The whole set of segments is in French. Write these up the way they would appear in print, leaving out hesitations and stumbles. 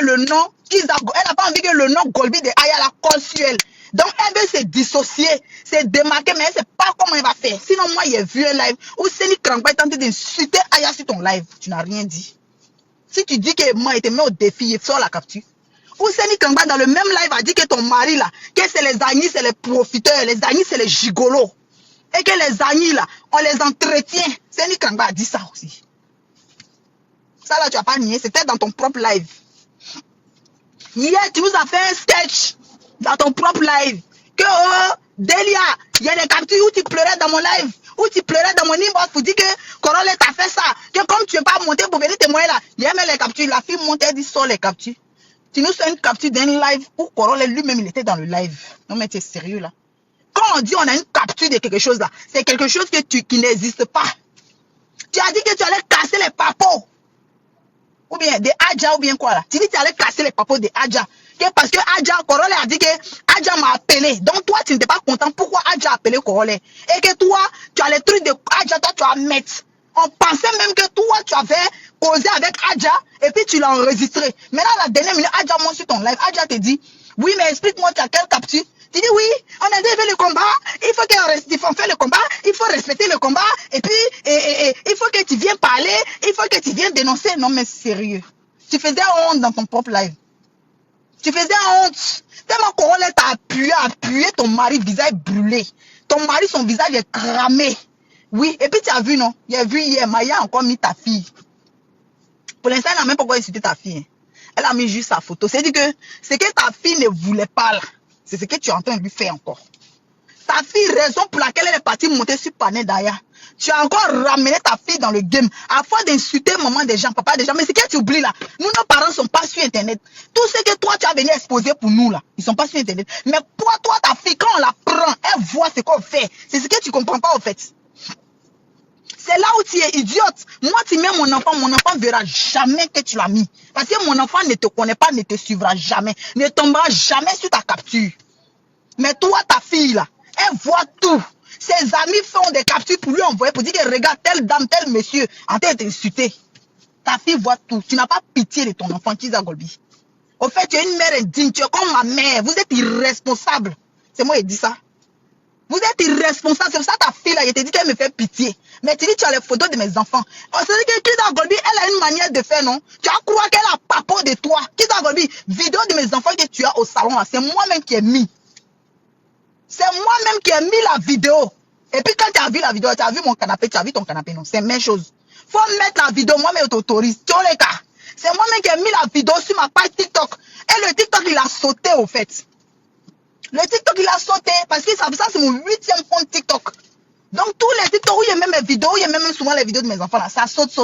le nom, elle n'a pas envie que le nom Golby de Aya la colle sur elle. Donc, elle veut se dissocier, se démarquer, mais elle ne sait pas comment elle va faire. Sinon, moi, j'ai vu un live où Seni Krangba est en train d'insulter Aya sur ton live. Tu n'as rien dit. Si tu dis que moi, il te met au défi, il sort la capture. Ou Seni Krangba, dans le même live, a dit que ton mari, là, que c'est les agnis, c'est les profiteurs, les agnis, c'est les gigolos. Et que les agnis, là, on les entretient. Seni Krangba a dit ça aussi. Ça, là, tu n'as pas nié. C'était dans ton propre live. Hier, tu nous as fait un sketch dans ton propre live. Que, oh, Delia, il y a des captures où tu pleurais dans mon live. Où tu pleurais dans mon inbox pour dire que Corole t'a fait ça. Que comme tu n'es pas monté pour venir témoigner là, il y a même les captures. La fille monte, elle dit sort les captures. Tu nous fais une capture d'un live où Corole lui-même, il était dans le live. Non, mais tu es sérieux là. Quand on dit on a une capture de quelque chose là, c'est quelque chose qui n'existe pas. Tu as dit que tu allais casser les papos. Ou bien des Adja ou bien quoi là. Tu dis que tu allais casser les papos des Adja. Parce que Adja, Corole a dit que Adja m'a appelé. Donc toi, tu n'étais pas content. Pourquoi Adja a appelé Corole? Et que toi, tu as les trucs de Adja, toi, tu vas mettre. On pensait même que toi, tu avais causé avec Adja et puis tu l'as enregistré. Maintenant, la dernière minute, Adja monte sur ton live. Adja te dit, oui, mais explique-moi, tu as quelle capture? Tu dis, oui, on a déjà fait le combat. Il faut qu'on fasse le combat. Il faut respecter le combat. Et puis, il faut que tu viennes parler. Il faut que tu viennes dénoncer. Non, mais sérieux. Tu faisais honte dans ton propre live. Tu faisais honte. Tellement Corole t'a appuyé ton mari, visage brûlé. Ton mari, son visage est cramé. Oui, et puis tu as vu, non? J'ai vu hier, Maya a encore mis ta fille. Pour l'instant, elle n'a même pas encore insulté ta fille. Elle a mis juste sa photo. C'est-à-dire que ce que ta fille ne voulait pas là, c'est ce que tu es en train de lui faire encore. Ta fille, raison pour laquelle elle est partie monter sur Pané Daya. Tu as encore ramené ta fille dans le game. À fois d'insulter maman des gens, papa des gens. Mais ce que tu oublies là, nous, nos parents ne sont pas sur Internet. Tout ce que toi, tu as venu exposer pour nous là, ils ne sont pas sur Internet. Mais toi, ta fille, quand on la prend, elle voit ce qu'on fait. C'est ce que tu ne comprends pas en fait. C'est là où tu es idiote. Moi, tu mets mon enfant ne verra jamais que tu l'as mis. Parce que mon enfant ne te connaît pas, ne te suivra jamais, ne tombera jamais sur ta capture. Mais toi, ta fille là, elle voit tout. Ses amis font des captures pour lui envoyer, pour dire que regarde, telle dame, tel monsieur, en train de t'insulter. Ta fille voit tout. Tu n'as pas pitié de ton enfant, Kiza Golby. Au fait, tu es une mère indigne, tu es comme ma mère. Vous êtes irresponsable. C'est moi qui dis ça. Vous êtes irresponsable. C'est pour ça ta fille là, je te dis qu'elle me fait pitié. Mais tu dis tu as les photos de mes enfants. C'est-à-dire que Kiza Golby, elle a une manière de faire, non? Tu as cru qu'elle a papo de toi. Kiza Golby, vidéo de mes enfants que tu as au salon là, c'est moi-même qui ai mis. C'est moi-même qui ai mis la vidéo. Et puis quand tu as vu la vidéo, tu as vu mon canapé, tu as vu ton canapé, non? C'est la même chose. Faut mettre la vidéo, moi-même t'autorise. C'est moi-même qui ai mis la vidéo sur ma page TikTok. Et le TikTok, il a sauté au fait. Le TikTok, il a sauté parce que ça c'est mon 8e compte TikTok. Donc tous les TikTok où il y a même mes vidéos, il y a même souvent les vidéos de mes enfants là, ça saute.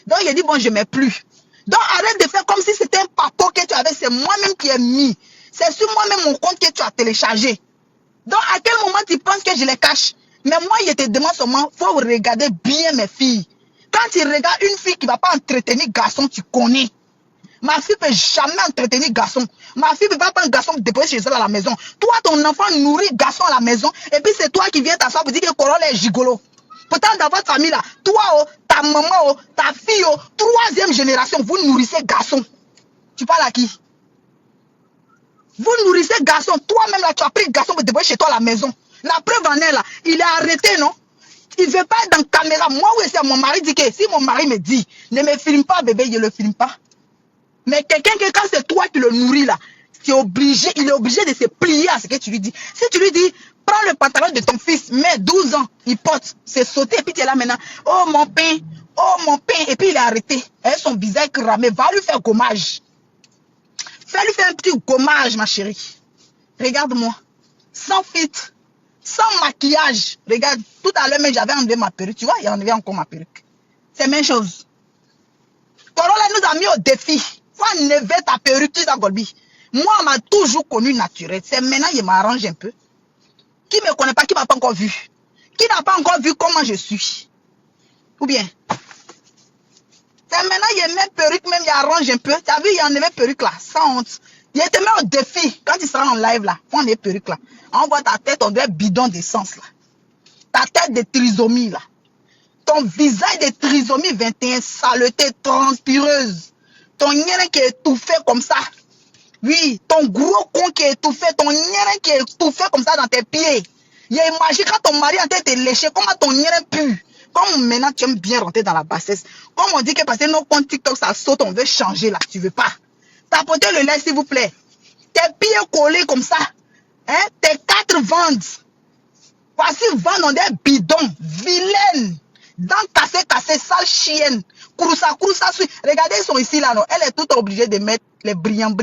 Donc il a dit bon, je ne mets plus. Donc arrête de faire comme si c'était un papo que tu avais, c'est moi-même qui ai mis. C'est sur moi-même mon compte que tu as téléchargé. Donc à quel moment tu penses que je les cache? Mais moi, je te demande seulement, faut regarder bien mes filles. Quand tu regardes une fille qui ne va pas entretenir garçon, tu connais. Ma fille ne peut jamais entretenir garçon. Ma fille ne peut pas prendre garçon déposer chez elle à la maison. Toi, ton enfant nourrit garçon à la maison. Et puis c'est toi qui viens t'asseoir pour dire que Corole est gigolo. Pourtant, dans votre famille là, toi, ta maman, ta fille, 3e génération, vous nourrissez garçon. Tu parles à qui? Vous nourrissez garçon. Toi-même là, tu as pris garçon pour déposer chez toi à la maison. La preuve en est là, il est arrêté, non? Il ne veut pas être dans la caméra. Moi, oui, c'est mon mari dit que si mon mari me dit, ne me filme pas, bébé, je ne le filme pas. Mais quelqu'un que quand c'est toi qui le nourris là, il est obligé de se plier à ce que tu lui dis. Si tu lui dis, prends le pantalon de ton fils, mets 12 ans, il porte, c'est sauté, et puis tu es là maintenant, oh mon pain, et puis il est arrêté. Et son visage cramé, va lui faire gommage. Fais-lui faire un petit gommage, ma chérie. Regarde-moi, sans filtre. Sans maquillage. Regarde, tout à l'heure, j'avais enlevé ma perruque. Tu vois, il a enlevé encore ma perruque. C'est la même chose. Corole nous a mis au défi. Faut enlever ta perruque, Kiza Golby. Moi, on m'a toujours connu naturel. C'est maintenant, il m'arrange un peu. Qui ne me connaît pas, qui ne m'a pas encore vu? Qui n'a pas encore vu comment je suis? Ou bien? C'est maintenant, il met perruque, même, il arrange un peu. Tu as vu, il a enlevé perruque là, sans honte. Il te met au défi. Quand tu seras en live là, faut enlever perruque là. On voit ta tête, on dirait bidon d'essence là. Ta tête de trisomie là. Ton visage de trisomie 21, saleté transpireuse. ton nyeren qui est étouffé comme ça. Oui, ton gros con qui est étouffé, ton nyeren qui est étouffé comme ça dans tes pieds. Il y a imagine quand ton mari est en train de te lécher, comment ton nyeren pue. Comme maintenant tu aimes bien rentrer dans la bassesse. Comme on dit que parce que nos comptes TikTok ça saute, on veut changer là, tu veux pas. Tapotez le lait s'il vous plaît. Tes pieds collés comme ça. Hein? Tes 4 vendes. Voici vendre dans des bidons. Vilaines. Dents cassées, sale chienne. Kouroussa, regardez, ils sont ici là, non. Elle est toute obligée de mettre les brillants.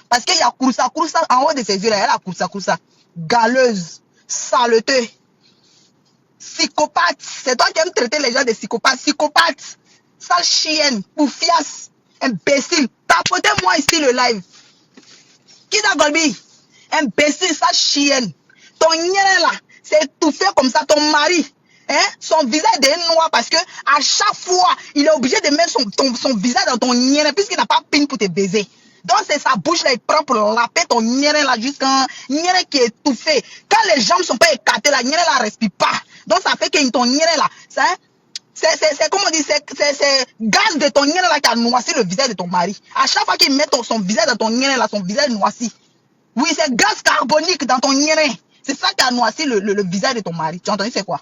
Parce qu'il y a Kouroussa en haut de ses yeux là. Elle a Kouroussa. Galeuse. Saleté. Psychopathe. C'est toi qui aimes traiter les gens de psychopathes. Psychopathe. Sale chienne. Poufias. Imbécile. Tapotez-moi ici le live. Qui t'a Golbi? Imbécile, sale chienne. Ton nyeren là, c'est étouffé comme ça. Ton mari. Hein? Son visage est noir parce que à chaque fois, il est obligé de mettre son visage dans ton nyeren puisqu'il n'a pas pine pour te baiser. Donc c'est sa bouche là, il prend pour laper ton nyeren là jusqu'à nyeren qui est étouffé. Quand les jambes sont pas écartées, la nyeren là respire pas. Donc ça fait que ton nyeren là, c'est comme on dit, c'est gaz de ton nyeren là qui a noirci le visage de ton mari. À chaque fois qu'il met son visage dans ton nyeren là, son visage noirci. Oui, c'est gaz carbonique dans ton nyeren. C'est ça qui a noirci le visage de ton mari. Tu as entendu c'est quoi?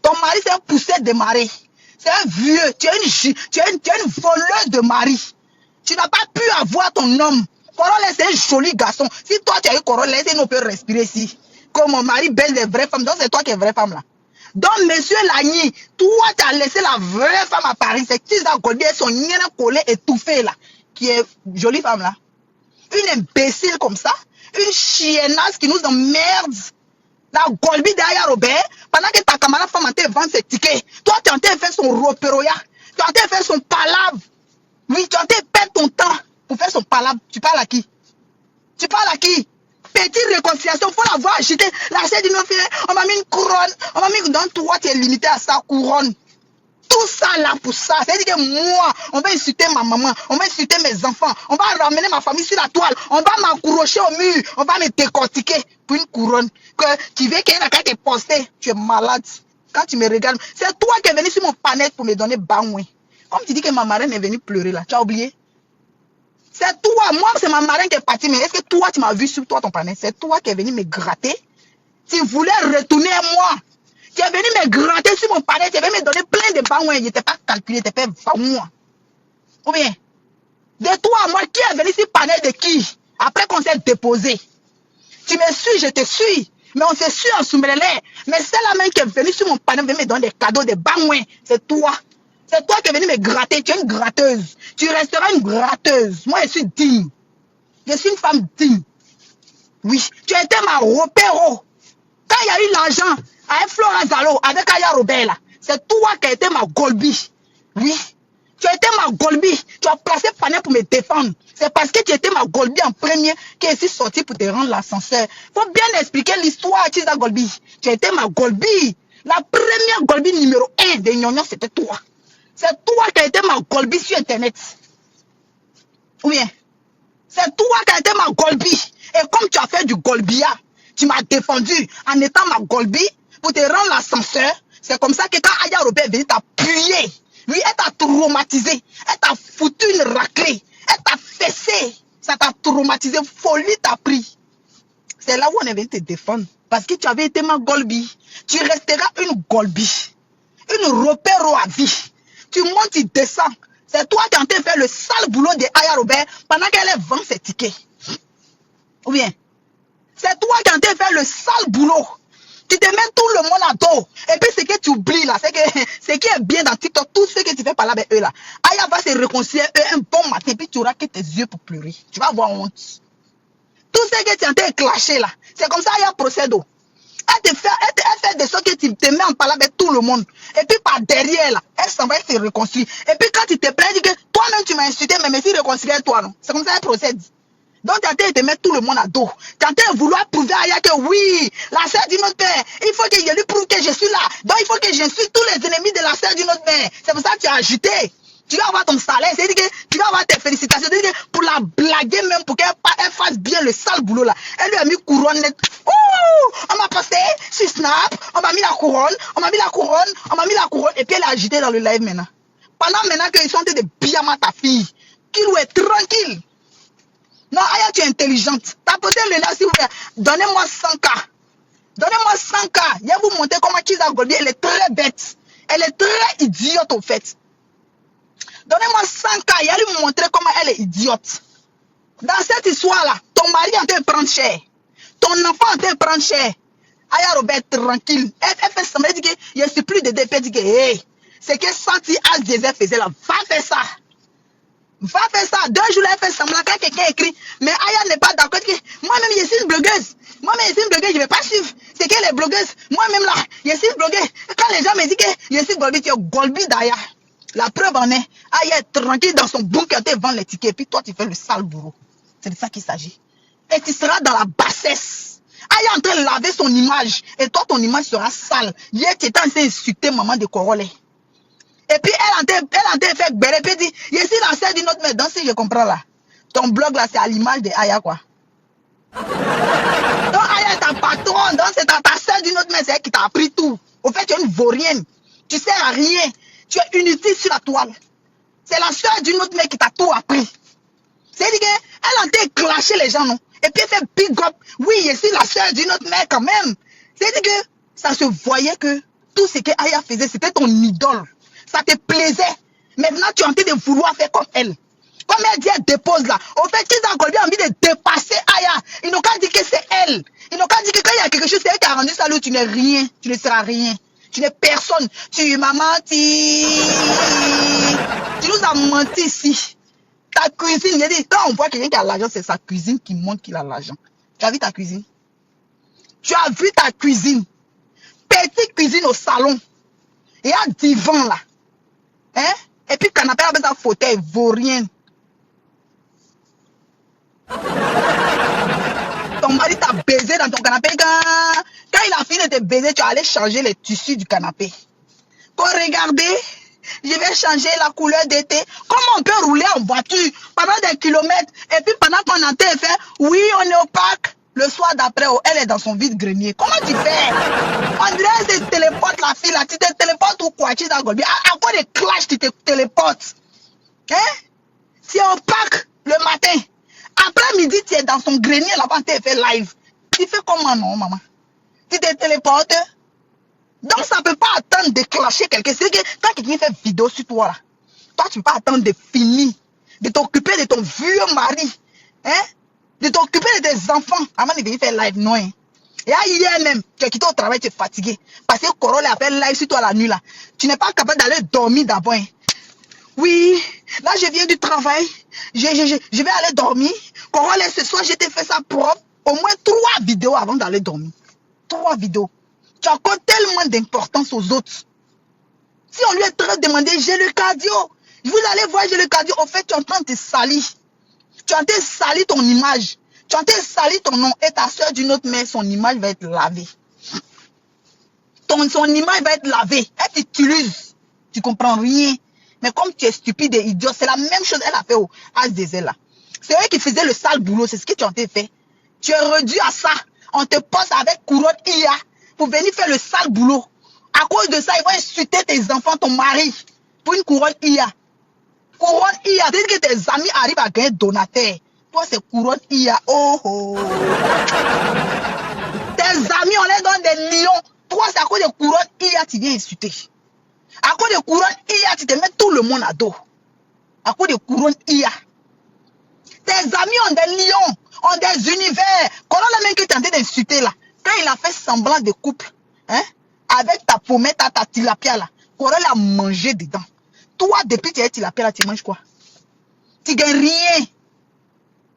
Ton mari, c'est un poussette de mari. C'est un vieux. Tu es une voleuse de mari. Tu n'as pas pu avoir ton homme. Corolle, c'est un joli garçon. Si toi, tu as eu Corolle, on peut respirer ici. Comme mon mari baise les vraies femmes. Donc, c'est toi qui es vraie femme là. Donc, monsieur Lagny, toi, tu as laissé la vraie femme à Paris. C'est Tisa Golbi et son nyeren collé étouffé là. Qui est jolie femme là. Une imbécile comme ça. Une chiennasse qui nous emmerde. La Golbi derrière Robert, pendant que ta camarade femme en train de vendre ses tickets, toi tu es en train de faire son roperoya, tu es en train de faire son palabre. Oui, tu es en train de perdre ton temps pour faire son palabre. Tu parles à qui? Tu parles à qui? Petite réconciliation, il faut la voir agiter. La sœur dit non, on m'a mis une couronne, on m'a mis dans toi, tu es limité à sa couronne. Tout ça là pour ça. C'est-à-dire que moi, on va insulter ma maman, on va insulter mes enfants, on va ramener ma famille sur la toile, on va m'accrocher au mur, on va me décortiquer pour une couronne. Que tu veux qu'il y ait un qui est posté, tu es malade. Quand tu me regardes, c'est toi qui es venu sur mon panel pour me donner bangouin. Comme tu dis que ma marraine est venue pleurer là, tu as oublié? C'est toi, moi c'est ma marraine qui est partie, mais est-ce que toi tu m'as vu sur toi ton panel? C'est toi qui es venu me gratter. Tu voulais retourner à moi. Tu es venu me gratter sur mon panel, tu es venu me donner plein de bangouins, je n'étais pas calculé, tu n'étais pas moi. Ou bien, de toi à moi, qui est venu sur le panel de qui? Après qu'on s'est déposé. Tu me suis, je te suis. Mais on se suit en Soumbélé. Mais c'est la même qui est venue sur mon panel, me donner des cadeaux, des bangouins. C'est toi. C'est toi qui es venu me gratter. Tu es une gratteuse. Tu resteras une gratteuse. Moi, je suis digne. Je suis une femme digne. Oui. Tu as été ma repéro. Quand il y a eu l'argent avec Flora Zalo, avec Aya Robert là, c'est toi qui as été ma Golbi. Oui. Tu as été ma Golbi. Tu as placé panel pour me défendre. C'est parce que tu étais ma Golbi en premier que je suis sorti pour te rendre l'ascenseur. Il faut bien expliquer l'histoire, Tisa Golbi. Tu as été ma Golbi. La première Golbi numéro 1 de Nyonyo, c'était toi. C'est toi qui as été ma Golbi sur Internet. Ou bien, c'est toi qui as été ma Golbi. Et comme tu as fait du Golbia, tu m'as défendu en étant ma Golbi pour te rendre l'ascenseur. C'est comme ça que quand Aya Robert est venue t'appuyer, lui, elle t'a traumatisé. Elle t'a foutu une raclée. Elle t'a fessé. Ça t'a traumatisé. Folie t'a pris. C'est là où on est venu te défendre. Parce que tu avais été ma Golbi. Tu resteras une Golbi. Une repéro à vie. Tu montes, tu descends. C'est toi qui es en train de faire le sale boulot de Aya Robert pendant qu'elle vend ses tickets. Ou bien, c'est toi qui es en train de faire le sale boulot. Tu te mets tout le monde à dos. Et puis ce que tu oublies là, c'est que ce qui est bien dans TikTok, tout ce que tu fais par là avec eux là, Aya va se réconcilier eux un bon matin, puis tu auras que tes yeux pour pleurer. Tu vas avoir honte. Tout ce que tu es en train de clasher là, c'est comme ça Aya procède. Elle fait de sorte que tu te mets en parler avec tout le monde. Et puis par derrière là, elle s'en va se réconcilier. Et puis quand tu te plains, dis que toi-même tu m'as insulté, mais merci réconcilier toi non. C'est comme ça elle procède. Donc, tu as été de mettre tout le monde à dos. Tu as été vouloir prouver à Aya que oui, la sœur du notre père, il faut que je lui prouve que je suis là. Donc, il faut que j'insulte tous les ennemis de la sœur du notre père. C'est pour ça que tu as agité. Tu vas avoir ton salaire. C'est-à-dire que tu vas avoir tes félicitations. C'est-à-dire que pour la blaguer même, pour qu'elle fasse bien le sale boulot là. Elle lui a mis couronne. Ouh, on m'a posté sur Snap, on m'a mis la couronne, on m'a mis la couronne, on m'a mis la couronne. Et puis elle est agitée dans le live maintenant. Pendant maintenant qu'ils sont en train de bien ta fille. tranquille, ouais, tranquille. Non, Aya, tu es intelligente. Tapotez-le là, s'il vous plaît. Donnez-moi 100K. Donnez-moi 100K. Je vais vous montrer comment Kizza Golby, elle est très bête. Elle est très idiote, au fait. Donnez-moi 100K. Je vais lui montrer comment elle est idiote. Dans cette histoire-là, ton mari est en train de prendre cher. Ton enfant est en train de prendre cher. Aya Robert, tranquille. Elle fait ça. Elle dit que je ne suis plus de DP. Elle dit que, hey, c'est que Santi As Diesel faisait là. Va faire ça. Va faire ça. 2 jours, elle fait semblant quand quelqu'un écrit. Mais Aya n'est pas d'accord. Moi-même, je suis une blogueuse. Moi-même, je suis une blogueuse. Je ne vais pas suivre. C'est qu'elle est blogueuse. Moi-même, là, je suis une blogueuse. Quand les gens me disent que je suis Golby, tu es Golby d'Aya. La preuve en est, Aya est tranquille dans son bunker, tu vends les tickets. Et puis toi, tu fais le sale bourreau. C'est de ça qu'il s'agit. Et tu seras dans la bassesse. Aya est en train de laver son image. Et toi, ton image sera sale. Hier, tu étais en train d'insulter maman de Corolé. Et puis, elle est en train de faire béré. Puis, elle dit, je suis la sœur d'une autre mère. Donc, si je comprends là, ton blog là, c'est à l'image de Aya, quoi. Donc, Aya est ta patronne. Donc, c'est ta sœur d'une autre mère. C'est elle qui t'a appris tout. Au fait, tu es une vaurienne. Tu sers à rien. Tu es inutile sur la toile. C'est la sœur d'une autre mère qui t'a tout appris. C'est-à-dire qu'elle est en train de clasher les gens, non? Et puis, elle fait big up. Oui, je suis la sœur d'une autre mère quand même. C'est-à-dire que ça se voyait que tout ce que Aya faisait, c'était ton idole. Ça te plaisait. Maintenant, tu es en train de vouloir faire comme elle. Comme elle dit, elle dépose là. Au fait, Kizza Golby a envie de dépasser Aya. Ils n'ont qu'à dire que c'est elle. Ils n'ont qu'à dire que quand il y a quelque chose, c'est elle qui a rendu ça là, tu n'es rien. Tu ne seras rien. Tu n'es personne. Tu m'as menti. Tu nous as menti ici. Ta cuisine, j'ai dit, quand on voit quelqu'un qui a l'argent, c'est sa cuisine qui montre qu'il a l'argent. Tu as vu ta cuisine? Tu as vu ta cuisine? Petite cuisine au salon. Il y a un divan là. Hein? Et puis canapé avec un fauteuil, vaurien. Ton mari t'a baisé dans ton canapé. Quand il a fini de te baiser, tu as allé changer les tissus du canapé. Pour regarder, je vais changer la couleur d'été. Comment on peut rouler en voiture pendant des kilomètres et puis pendant qu'on entend faire, oui, on est au parc. Le soir d'après, elle est dans son vide-grenier. Comment tu fais? On dirait que tu téléportes la fille là. Tu te téléportes ou quoi? Kizza Golby. À quoi des clashs tu te téléportes? Hein? Tu es au parc le matin. Après midi, tu es dans son grenier là-bas, tu fais live. Tu fais comment non, maman? Tu te téléportes? Donc ça ne peut pas attendre de clasher quelqu'un. C'est que quand quelqu'un fait vidéo sur toi là, toi tu ne peux pas attendre de finir, de t'occuper de ton vieux mari. Hein? De t'occuper de tes enfants avant de venir faire live, non. Hein? Et hier même, tu es quitté au travail, tu es fatigué. Parce que Corolé a fait live sur toi la nuit là. Tu n'es pas capable d'aller dormir d'abord. Hein? Oui, là je viens du travail. Je vais aller dormir. Corolé, ce soir, je t'ai fait ça propre. Au moins 3 vidéos avant d'aller dormir. 3 vidéos. Tu accordes tellement d'importance aux autres. Si on lui est très demandé, j'ai le cardio. Vous allez voir, j'ai le cardio. Au fait, tu es en train de te salir. Tu es en train de salir ton image. Tu es en train de salir ton nom. Et ta soeur d'une autre mère, son image va être lavée. Son image va être lavée. Elle t'utilise. Tu comprends rien. Mais comme tu es stupide et idiot, c'est la même chose qu'elle a fait au As Diesel là. C'est eux qui faisaient le sale boulot. C'est ce que tu es en train de faire. Tu es réduit à ça. On te pose avec couronne IA pour venir faire le sale boulot. À cause de ça, ils vont insulter tes enfants, ton mari, pour une couronne IA. Couronne IA, c'est-à-dire que tes amis arrivent à gagner donateur. Toi, c'est couronne IA. Oh, oh. Tes amis, on les donne des millions. Toi, c'est à cause de couronne IA, tu viens insulter. À cause de couronne IA, tu te mets tout le monde à dos. À cause de couronne IA. Tes amis ont des lions, ont des univers. Comment la même que tu es en train d'insulter là? Quand il a fait semblant de couple, hein, avec ta pommette, ta tilapia là, Corolé a mangé dedans. Toi, depuis que tu es tilapia là, tu manges quoi? Tu gagnes rien.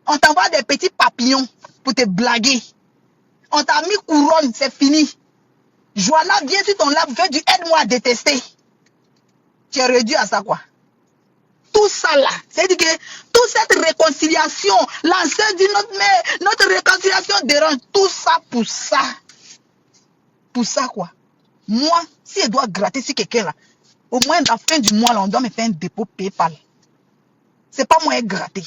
On t'envoie des petits papillons pour te blaguer. On t'a mis couronne, c'est fini. Joanna, viens sur ton lab, fais du aide-moi à détester. Tu es réduit à ça quoi? Tout ça là, c'est-à-dire que toute cette réconciliation, l'ancêtre d'une autre mère, notre réconciliation dérange, tout ça pour ça. Pour ça quoi? Moi, si je dois gratter sur quelqu'un là, au moins à la fin du mois là, on doit me faire un dépôt PayPal. C'est pas moi gratter.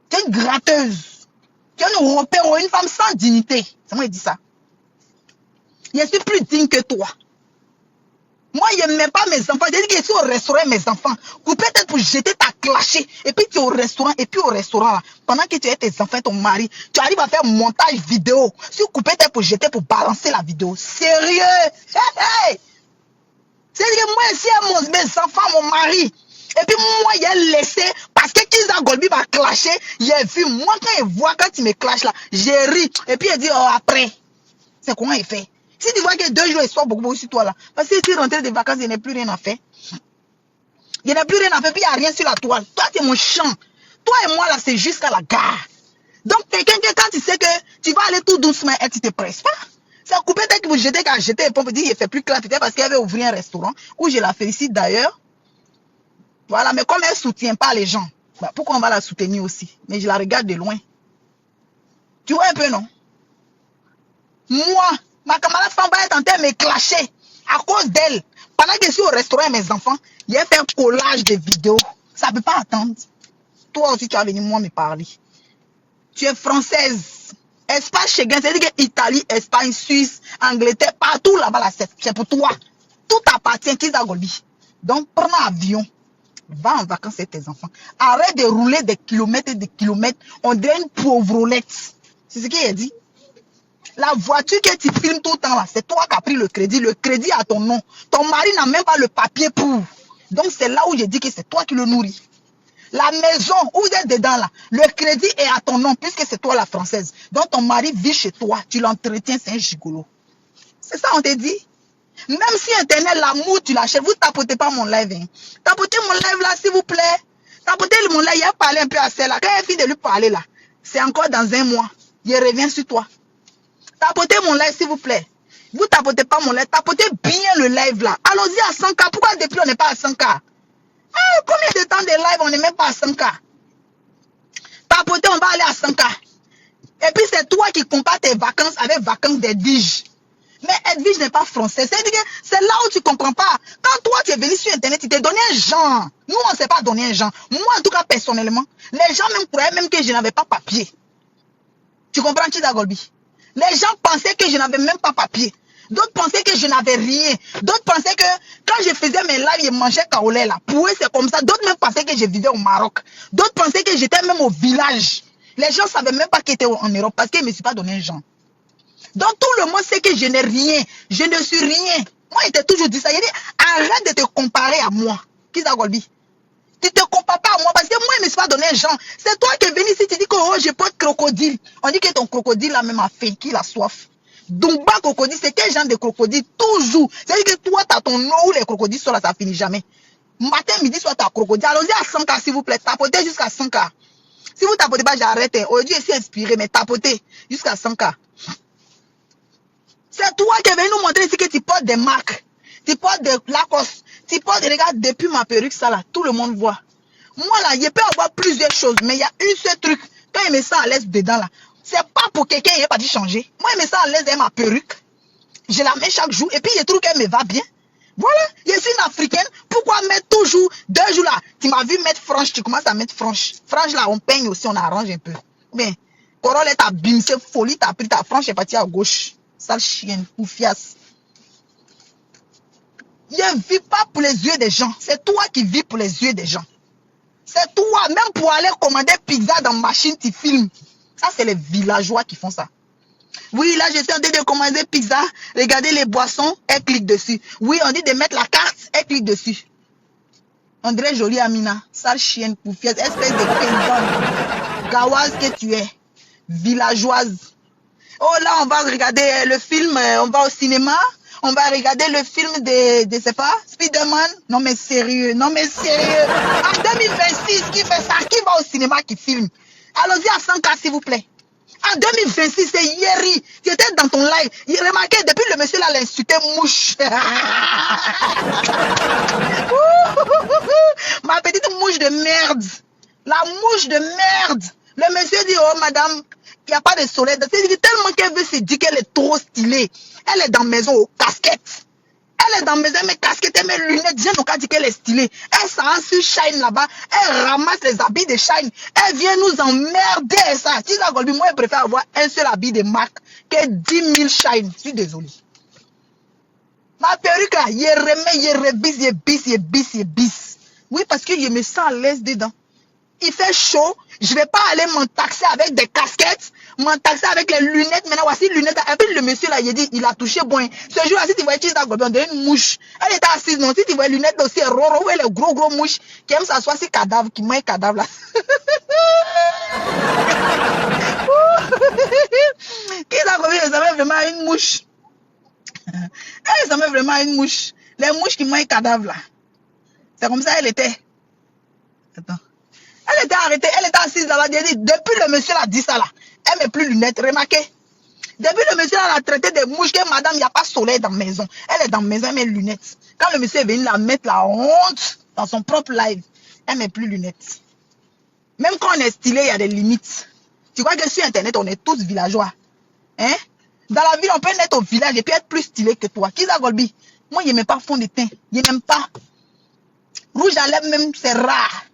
Tu es une gratteuse. Tu es une européenne, une femme sans dignité. C'est moi qui dis ça. Je suis plus digne que toi. Moi, je n'aime pas mes enfants. J'ai dit que je suis au restaurant, mes enfants. Couper tête pour jeter ta clasher. Et puis tu es au restaurant. Et puis au restaurant, là, pendant que tu as tes enfants, ton mari, tu arrives à faire montage vidéo. Si couper tête pour jeter, pour balancer la vidéo. Sérieux? Hey, hey. C'est-à-dire que moi, si mes enfants, mon mari, et puis moi, j'ai laissé, parce que Kiza Golbi va clasher, j'ai vu, moi, quand il voit, quand il me clash là, j'ai ri. Et puis il dit, oh, après, c'est comment il fait? Si tu vois que 2 jours, il soit beaucoup sur toi là, parce que si tu rentres des vacances, il n'y a plus rien à faire. Il n'y a plus rien à faire, puis il n'y a rien sur la toile. Toi, tu es mon champ. Toi et moi là, c'est jusqu'à la gare. Donc, quelqu'un que quand tu sais que tu vas aller tout doucement et tu te presses pas. C'est coupé dès que vous jetez, quand jeter et pour dire il fait plus clair, peut-être parce qu'il avait ouvert un restaurant, où je la félicite d'ailleurs. Voilà, mais comme elle ne soutient pas les gens, bah, pourquoi on va la soutenir aussi? Mais je la regarde de loin. Tu vois un peu, non? Moi, ma camarade femme va être en train de me clasher à cause d'elle. Pendant que je suis au restaurant avec mes enfants, il a fait un collage de vidéos. Ça ne peut pas attendre. Toi aussi, tu as venu moi me parler. Tu es française. Espace chez Gain, c'est-à-dire que Italie, Espagne, Suisse, Angleterre, partout là-bas, là, c'est pour toi. Tout appartient Kiza Golbi. Donc, prends un avion. Va en vacances avec tes enfants. Arrête de rouler des kilomètres et des kilomètres. On dirait une pauvre roulette. C'est ce qu'il a dit. La voiture que tu filmes tout le temps là, c'est toi qui as pris le crédit. Le crédit à ton nom. Ton mari n'a même pas le papier pour. Donc, c'est là où je dis que c'est toi qui le nourris. La maison où vous êtes dedans là, le crédit est à ton nom puisque c'est toi la française. Donc ton mari vit chez toi, tu l'entretiens, c'est un gigolo. C'est ça on te dit. Même si internet, l'amour, tu l'achètes, vous tapotez pas mon live. Hein. Tapotez mon live là s'il vous plaît. Tapotez mon live, il a parlé un peu à celle là. Quand il finit de lui parler là, c'est encore dans 1 mois. Il revient sur toi. Tapotez mon live s'il vous plaît. Vous tapotez pas mon live, tapotez bien le live là. Allons-y à 100K. Pourquoi depuis on n'est pas à 100K? Ah, combien de temps de live on n'est même pas à 100K? Papoter, on va aller à 100K. Et puis c'est toi qui compares tes vacances avec vacances d'Edwige. Mais Edwige n'est pas français. C'est là où tu ne comprends pas. Quand toi tu es venu sur internet, tu t'es donné un genre. Nous on ne s'est pas donné un genre. Moi en tout cas personnellement, les gens même croyaient même que je n'avais pas papier. Tu comprends Kiza Golbi? Les gens pensaient que je n'avais même pas papier. D'autres pensaient que je n'avais rien. D'autres pensaient que quand je faisais mes lives, je mangeais kaolé là. Pour eux, c'est comme ça. D'autres même pensaient que je vivais au Maroc. D'autres pensaient que j'étais même au village. Les gens ne savaient même pas que j'étais en Europe parce qu'ils ne me suis pas donné un genre. Donc tout le monde sait que je n'ai rien. Je ne suis rien. Moi, il t'a toujours dit ça. Il dit, arrête de te comparer à moi. Kiza Golbi. Tu ne te compares pas à moi parce que moi, je ne me suis pas donné un genre. C'est toi qui es venu ici, tu dis que oh, je porte crocodile. On dit que ton crocodile a même faim, qu'il a soif. Dumba crocodile, c'est quel genre de crocodile? Toujours. C'est-à-dire que toi, tu as ton eau où les crocodiles sont là, ça finit jamais. Matin, midi, soit tu as crocodile. Allons-y à 100K, s'il vous plaît. Tapotez jusqu'à 100K. Si vous tapotez pas, j'arrête. Aujourd'hui, je suis inspiré, mais tapotez jusqu'à 100K. C'est toi qui es venu nous montrer ici que tu portes des marques. Tu portes des Lacoste. Tu portes, regarde, depuis ma perruque, ça là, tout le monde voit. Moi là, je peux avoir plusieurs choses, mais il y a une seule truc. Quand il me sent à l'aise dedans là, c'est pas pour quelqu'un qui n'a pas dit changer. Moi, il me sent à l'aise avec ma perruque. Je la mets chaque jour et puis je trouve qu'elle me va bien. Voilà, je suis une africaine. Pourquoi mettre toujours 2 jours là? Tu m'as vu mettre franche, tu commences à mettre franche. Franche là, on peigne aussi, on arrange un peu. Mais, Corolle est abîmé, c'est folie, t'as pris ta franche et parti à gauche. Sale chienne, ou fiasse. Je ne vis pas pour les yeux des gens. C'est toi qui vis pour les yeux des gens. C'est toi, même pour aller commander pizza dans machine, tu filmes. Ça, c'est les villageois qui font ça. Oui, là, je suis en train de commander pizza. Regardez les boissons, elle clique dessus. Oui, on dit de mettre la carte, elle clique dessus. On dirait jolie Amina. Sale chienne, poufiaise, espèce de paysanne. Gawaz que tu es. Villageoise. Oh, là, on va regarder le film, on va au cinéma. On va regarder le film de c'est pas, Spider-Man. Non, mais sérieux, non, mais sérieux. En 2026, qui fait ça? Qui va au cinéma, qui filme? Allons-y à 100K, s'il vous plaît. En 2026, c'est hier. J'étais dans ton live. Il remarquait, depuis le monsieur là, l'insulté mouche. Ma petite mouche de merde. La mouche de merde. Le monsieur dit, oh madame, il n'y a pas de soleil. C'est tellement qu'elle veut se dire qu'elle est trop stylée. Elle est dans la maison aux casquettes. Elle est dans la maison, mes casquettes et mes lunettes. J'ai n'ont qu'à dire qu'elle est stylée. Elle s'en sur Shine là-bas. Elle ramasse les habits de Shine. Elle vient nous emmerder ça. Kiza Golbi, moi, je préfère avoir un seul habit de marque que 10 000 Shine. Je suis désolé. Ma perruque là, il remet, il rebisse, il bis, il bis, il bis. Oui, parce que je me sens à l'aise dedans. Il fait chaud, je vais pas aller m'en taxer avec des casquettes, m'en taxer avec les lunettes. Maintenant, voici les lunettes. Et puis le monsieur là, il dit, il a touché bon. Ce jour-là, si tu vois Chisa Gobi, on dirait une mouche. Elle était assise, non. Si tu vois les lunettes aussi, roro, où est les gros mouches qui aiment s'asseoir sur cadavre, qui mangent cadavre là. Chisa Gobi, elle ressemble vraiment à une mouche. Elle ressemble vraiment à une mouche. Les mouches qui mangent cadavre là. C'est comme ça elle était. Attends. Elle était arrêtée, elle était assise là-bas. Depuis le monsieur l'a dit ça là, elle ne met plus lunettes. Remarquez. Depuis le monsieur l'a traité des mouches, que madame, il n'y a pas soleil dans la maison. Elle est dans la maison, elle met lunettes. Quand le monsieur est venu la mettre la honte dans son propre live, elle ne met plus lunettes. Même quand on est stylé, il y a des limites. Tu crois que sur internet, on est tous villageois. Hein? Dans la ville, on peut naître au village et puis être plus stylé que toi. Kisa Golbi, moi, je n'aime pas fond de teint. Je n'aime pas. Rouge à lèvres même, c'est rare.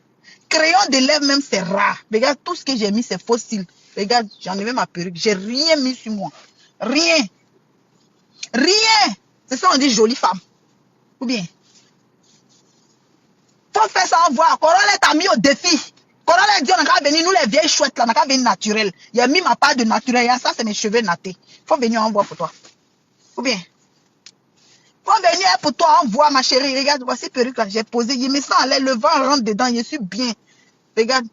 Crayon de lèvres même, c'est rare. Regarde, tout ce que j'ai mis, c'est fossile. Regarde, j'ai enlevé ma perruque. J'ai rien mis sur moi. Rien. Rien. C'est ça, on dit jolie femme. Ou bien? Faut faire ça en voir. Corolla t'a mis au défi. Corolla dit, on a venir, nous les vieilles chouettes là, on a venir naturel. Il a mis ma part de naturel. Ça, c'est mes cheveux nattés. Faut venir en voir pour toi. Ou bien? Faut venir pour toi en voir, ma chérie. Regarde, voici perruque là. J'ai posé. Il me sent à l'aise. Le vent rentre dedans. Je suis bien. Regarde.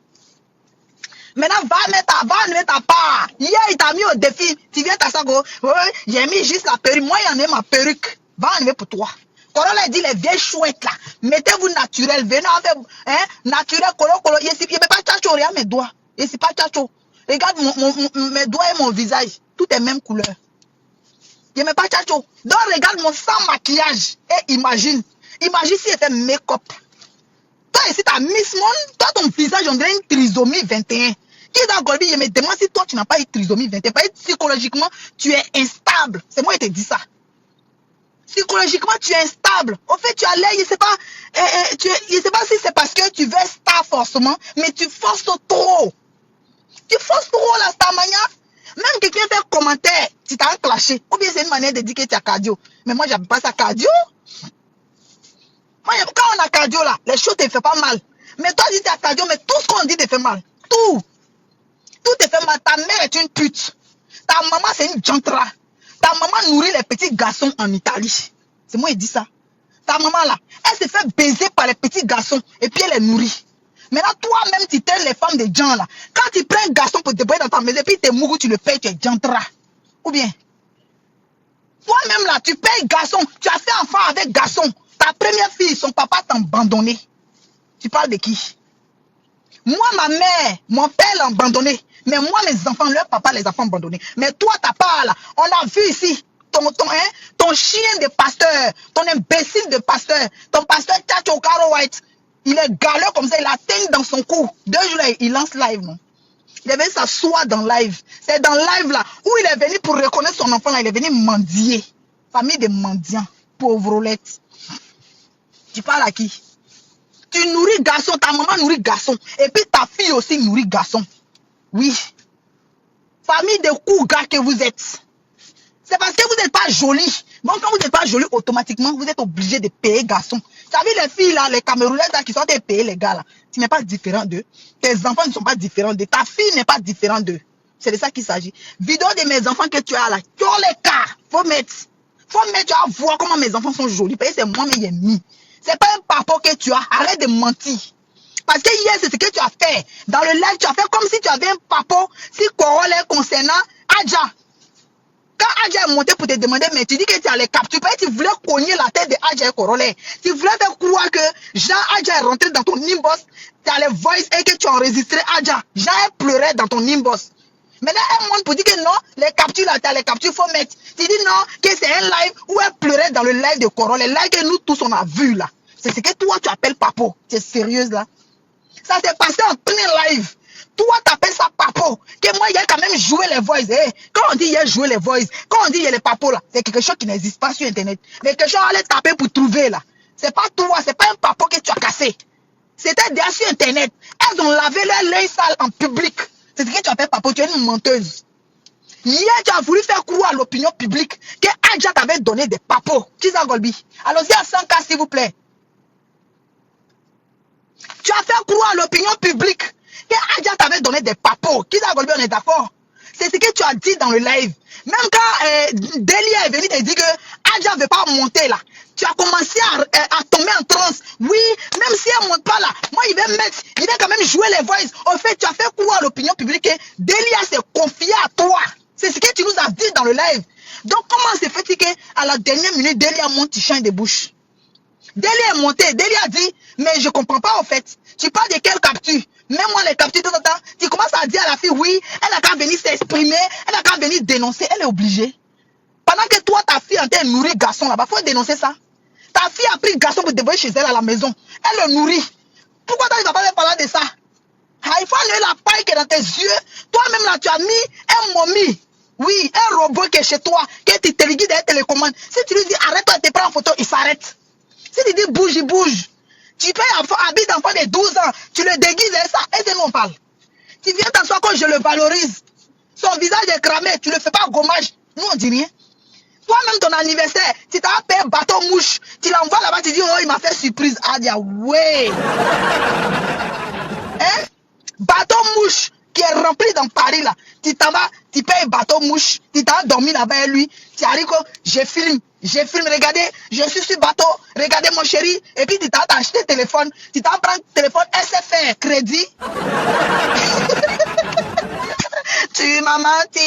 Maintenant, va mettre ta part. Hier, il t'a mis au défi. Tu viens t'asseoir. Ouais, j'ai mis juste la perruque. Moi, il y en a ma perruque. Va enlever pour toi. Corolla dit les vieilles chouettes là. Mettez-vous naturel. Venez en faire. Hein, naturel, colo. Il ne pas tchacho. Regarde mes doigts. Il ne pas tchacho. Regarde mes doigts et mon visage. Tout est même couleur. Je ne pas tchacho. Donc, regarde mon sans maquillage. Et imagine. Imagine si elle fait make-up. Toi, ici, tu as Miss Monde. Toi, ton visage, on dirait une trisomie 21. Qui dans Golbi, je me demande si toi, tu n'as pas eu trisomie 21. Parce que psychologiquement, tu es instable. C'est moi qui te dis ça. Psychologiquement, tu es instable. Au fait, tu as l'air, je ne sais pas, je sais pas si c'est parce que tu veux star forcément, mais tu forces trop. Tu forces trop la star mania. Même quelqu'un fait un commentaire, tu t'as clashé. Ou bien c'est une manière de dire que tu as cardio. Mais moi, j'aime pas ça cardio. Moi, quand on a cardio là, les choses te font pas mal. Mais toi, tu dis que tu as cardio, mais tout ce qu'on dit te fait mal. Tout. Tout te fait mal. Ta mère est une pute. Ta maman, c'est une jantra. Ta maman nourrit les petits garçons en Italie. C'est moi qui dis ça. Ta maman là, elle se fait baiser par les petits garçons et puis elle les nourrit. Maintenant, toi-même, tu traites les femmes des gens là. Quand tu prends un garçon pour te boire dans ta maison et puis tu es mouru, tu le payes, tu es jantra. Ou bien, toi-même là, tu payes garçon. Tu as fait enfant avec garçon. Ta première fille, son papa t'a abandonné. Tu parles de qui? Moi, ma mère, mon père l'a abandonné. Mais moi, mes enfants, leur papa les a abandonnés. Mais toi, ta part là, on a vu ici ton chien de pasteur, ton imbécile de pasteur, ton pasteur Tchacho Caro White, il est galeux comme ça, il a teint dans son cou. 2 jours là, il lance live, non? Il est venu s'asseoir dans live. C'est dans live là, où il est venu pour reconnaître son enfant là, il est venu mendier. Famille de mendiants, pauvre roulette. Tu parles à qui? Tu nourris garçon, ta maman nourrit garçon. Et puis ta fille aussi nourrit garçon. Oui. Famille de coups que vous êtes. C'est parce que vous n'êtes pas joli. Donc quand vous n'êtes pas joli, automatiquement, vous êtes obligé de payer garçon. Vous savez, les filles là, les Camerounaises là, qui sont payées les gars là, tu n'es pas différent d'eux. Tes enfants ne sont pas différents d'eux. Ta fille n'est pas différente d'eux. C'est de ça qu'il s'agit. Vidéo de mes enfants que tu as là, tous les cas, faut mettre, tu vas voir comment mes enfants sont jolis. Parce que c'est moi qui ai mis. C'est pas un papa que tu as. Arrête de mentir. Parce que hier, c'est ce que tu as fait. Dans le live, tu as fait comme si tu avais un papa, si Corolla concernant Adja. Quand Adja est monté pour te demander, mais tu dis que tu allais capturer, parce que tu voulais cogner la tête de Adja et Corolla. Tu voulais faire croire que Jean Adja est rentré dans ton inbox, tu allais voice et que tu as enregistré Adja. Jean pleurait dans ton inbox. Maintenant, un monde pour dire que non, les captures là, les captures, faut mettre. Tu dis non, que c'est un live où elle pleurait dans le live de Corolla. Le live que nous tous on a vu là. C'est ce que toi tu appelles papo. Tu es sérieuse là? Ça s'est passé en plein live. Toi, tu appelles ça papo. Que moi, il y a quand même joué les voices. Eh? Quand on dit il y a joué les voices, quand on dit il y a les papos là, c'est quelque chose qui n'existe pas sur internet. Mais quelque chose à aller taper pour trouver là. C'est pas toi, c'est pas un papo que tu as cassé. C'était déjà sur internet. Elles ont lavé leur linge sale en public. C'est ce que tu appelles papo, tu es une menteuse. Hier, tu as voulu faire croire à l'opinion publique que Adja t'avait donné des papos. Kizza Golbi. Allons-y à 100K, s'il vous plaît. Tu as fait croire à l'opinion publique que Adja t'avait donné des papos. Kizza Golbi, on est d'accord. C'est ce que tu as dit dans le live. Même quand Delia est venu te dire que Adja ne veut pas monter là, tu as commencé à tomber en transe. Oui, même si elle ne monte pas là, moi il va quand même jouer les voices. Au fait, tu as fait croire à l'opinion publique que Delia s'est confiée à toi. C'est ce que tu nous as dit dans le live. Donc comment se fait-il qu'à la dernière minute, Delia monte, tu changes de bouche? Delia est montée, Delia a dit, mais je ne comprends pas au fait. Tu parles de quelle capture? Même-moi les captures de temps en temps. Tu commences à dire à la fille, oui, elle a qu'à venir s'exprimer, elle a qu'à venir dénoncer, elle est obligée. Pendant que toi, ta fille en train de nourrir garçon là-bas, il faut dénoncer ça. Ta fille a pris garçon pour dévorer chez elle à la maison. Elle le nourrit. Pourquoi toi, tu ne vas pas me parler de ça? Ah, il faut enlever la paille qui est dans tes yeux. Toi-même là, tu as mis un momie. Oui, un robot qui est chez toi, qui te téléguide derrière télécommande. Si tu lui dis arrête-toi, te prends en photo, il s'arrête. Si tu dis bouge, il bouge. Tu payes un habit d'enfant de 12 ans, tu le déguises et ça, et de nous on parle. Tu viens t'asseoir quand je le valorise. Son visage est cramé, tu ne le fais pas gommage. Nous on dit rien. Toi-même ton anniversaire, tu t'as payé un bâton mouche, tu l'envoies là-bas, tu dis oh il m'a fait surprise. Ah dia ouais. Hein? Bâton mouche qui est rempli dans Paris là. Tu t'en vas, tu payes bateau mouche, tu t'as dormi là-bas avec lui. Tu arrives, je filme, regardez, je suis sur bateau, regardez mon chéri. Et puis tu t'as acheté téléphone, tu t'as pris téléphone SFR, crédit. Tu m'as menti.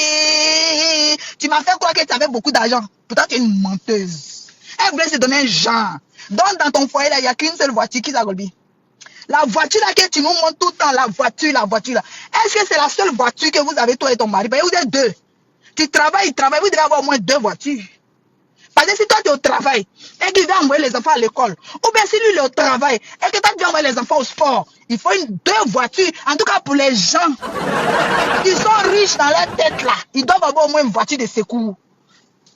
Tu m'as fait croire que tu avais beaucoup d'argent. Pourtant tu es une menteuse. Elle voulait se donner un genre. Donc dans ton foyer là, il n'y a qu'une seule voiture qui s'agolbit. La voiture là que tu nous montres tout le temps, la voiture là. Est-ce que c'est la seule voiture que vous avez toi et ton mari? Vous êtes deux. Tu travailles, vous devez avoir au moins 2 voitures. Parce que si toi tu es au travail et qu'il vient envoyer les enfants à l'école, ou bien si lui il est au travail et que toi tu viens envoyer les enfants au sport, il faut 2 voitures. En tout cas pour les gens qui sont riches dans leur tête là, ils doivent avoir au moins une voiture de secours.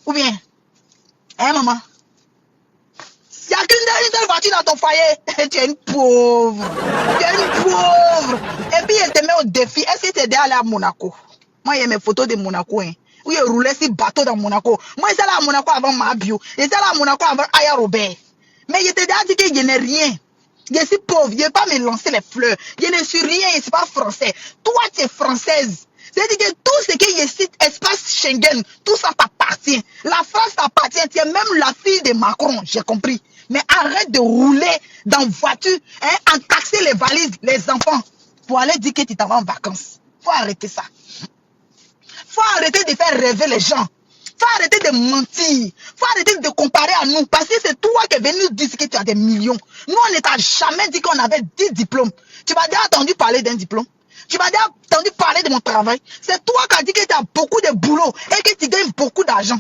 Ou bien, hein maman? Il n'y a qu'une seule voiture dans ton foyer. Tu es une pauvre. Et puis, elle te met au défi. Est-ce que tu es déjà allé à Monaco? Moi, il y a mes photos de Monaco. Hein. Où il roulait sur bateau dans Monaco. Moi, j'étais là à Monaco avant Mabio. J'étais là à Monaco avant Aya Robert. Mais je t'ai déjà dit que je n'ai rien. Je suis pauvre. Je ne vais pas me lancer les fleurs. Je ne suis rien. Je ne suis pas français. Toi, tu es française. C'est-à-dire que tout ce qui est ici, espace Schengen, tout ça t'appartient. La France t'appartient. Tu es même la fille de Macron. J'ai compris. Mais arrête de rouler dans voiture, hein, en taxer les valises, les enfants, pour aller dire que tu t'en vas en vacances. Faut arrêter ça. Faut arrêter de faire rêver les gens. Faut arrêter de mentir. Faut arrêter de comparer à nous. Parce que c'est toi qui es venu nous dire que tu as des millions. Nous, on ne t'a jamais dit qu'on avait 10 diplômes. Tu m'as déjà entendu parler d'un diplôme. Tu m'as déjà entendu parler de mon travail. C'est toi qui as dit que tu as beaucoup de boulot et que tu gagnes beaucoup d'argent.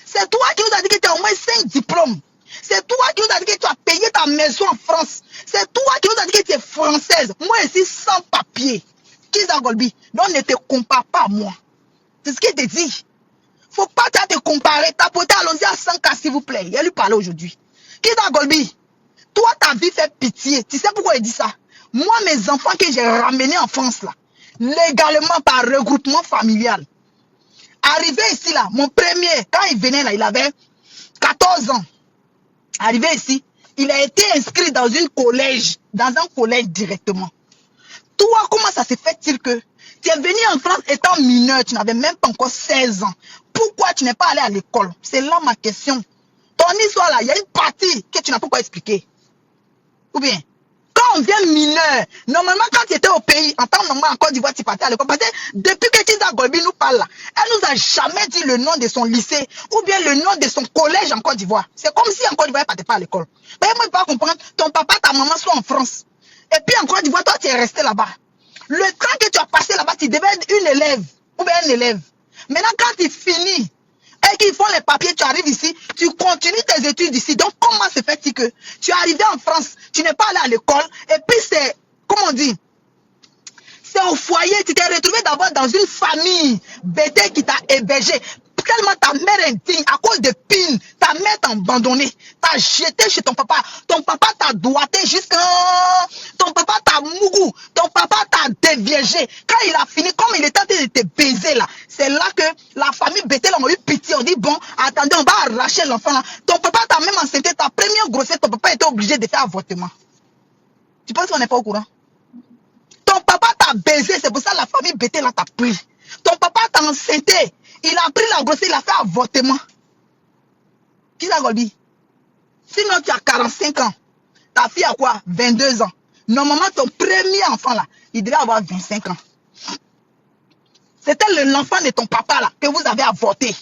C'est toi qui nous as dit que tu as au moins 5 diplômes. C'est toi qui nous as dit que tu as payé ta maison en France. C'est toi qui nous as dit que tu es française. Moi ici, sans papier. Kizza Golbi, donc ne te compare pas à moi. C'est ce qu'il te dit. Faut pas te comparer. Tapoter, allons-y à 100K s'il vous plaît. Il a lui parlé aujourd'hui. Kizza Golbi, toi ta vie fait pitié. Tu sais pourquoi il dit ça? Moi, mes enfants que j'ai ramenés en France là, légalement par regroupement familial. Arrivé ici là, mon premier, quand il venait là, il avait 14 ans. Arrivé ici, il a été inscrit dans un collège directement. Toi, comment ça se fait-il que tu es venu en France étant mineur, tu n'avais même pas encore 16 ans. Pourquoi tu n'es pas allé à l'école? C'est là ma question. Ton histoire là, il y a une partie que tu n'as pas encore expliqué. Ou bien, quand on vient mineur, normalement quand tu étais au pays, en temps normal en Côte d'Ivoire, tu partais à l'école. Parce que depuis que Kizza Golbi nous parle là, elle nous a jamais dit le nom de son lycée ou bien le nom de son collège en Côte d'Ivoire. C'est comme si en Côte d'Ivoire, elle ne partait pas à l'école. Mais moi, je ne peux pas comprendre, ton papa, ta maman sont en France. Et puis en Côte d'Ivoire, toi, tu es resté là-bas. Le temps que tu as passé là-bas, tu devais être une élève ou bien un élève. Maintenant, quand tu finis et qu'ils font les papiers, tu arrives ici, tu continues tes études ici. Donc, comment se fait-il que tu es arrivé en France, tu n'es pas allé à l'école, et puis c'est, comment on dit, c'est au foyer, tu t'es retrouvé d'abord dans une famille bêtée qui t'a hébergé. Tellement ta mère est indigne, à cause de pine, ta mère t'a abandonné, t'a jeté chez ton papa t'a doigté jusqu'à... Ton papa t'a mougou, ton papa t'a déviégé. Quand il a fini, comme il était en train de te baiser là, c'est là que la famille Bethel a eu pitié. On dit, bon, attendez, on va arracher l'enfant là. Ton papa t'a même enceinté, ta première grossesse, ton papa était obligé de faire avortement. Tu penses qu'on n'est pas au courant? Ton papa t'a baisé, c'est pour ça que la famille Bethel t'a pris. Ton papa t'a enceinté, il a pris la grossesse, il a fait avortement. Qui ça, Golbi? Sinon, tu as 45 ans. Ta fille a quoi? 22 ans. Normalement, ton premier enfant là, il devait avoir 25 ans. C'était l'enfant de ton papa là, que vous avez avorté.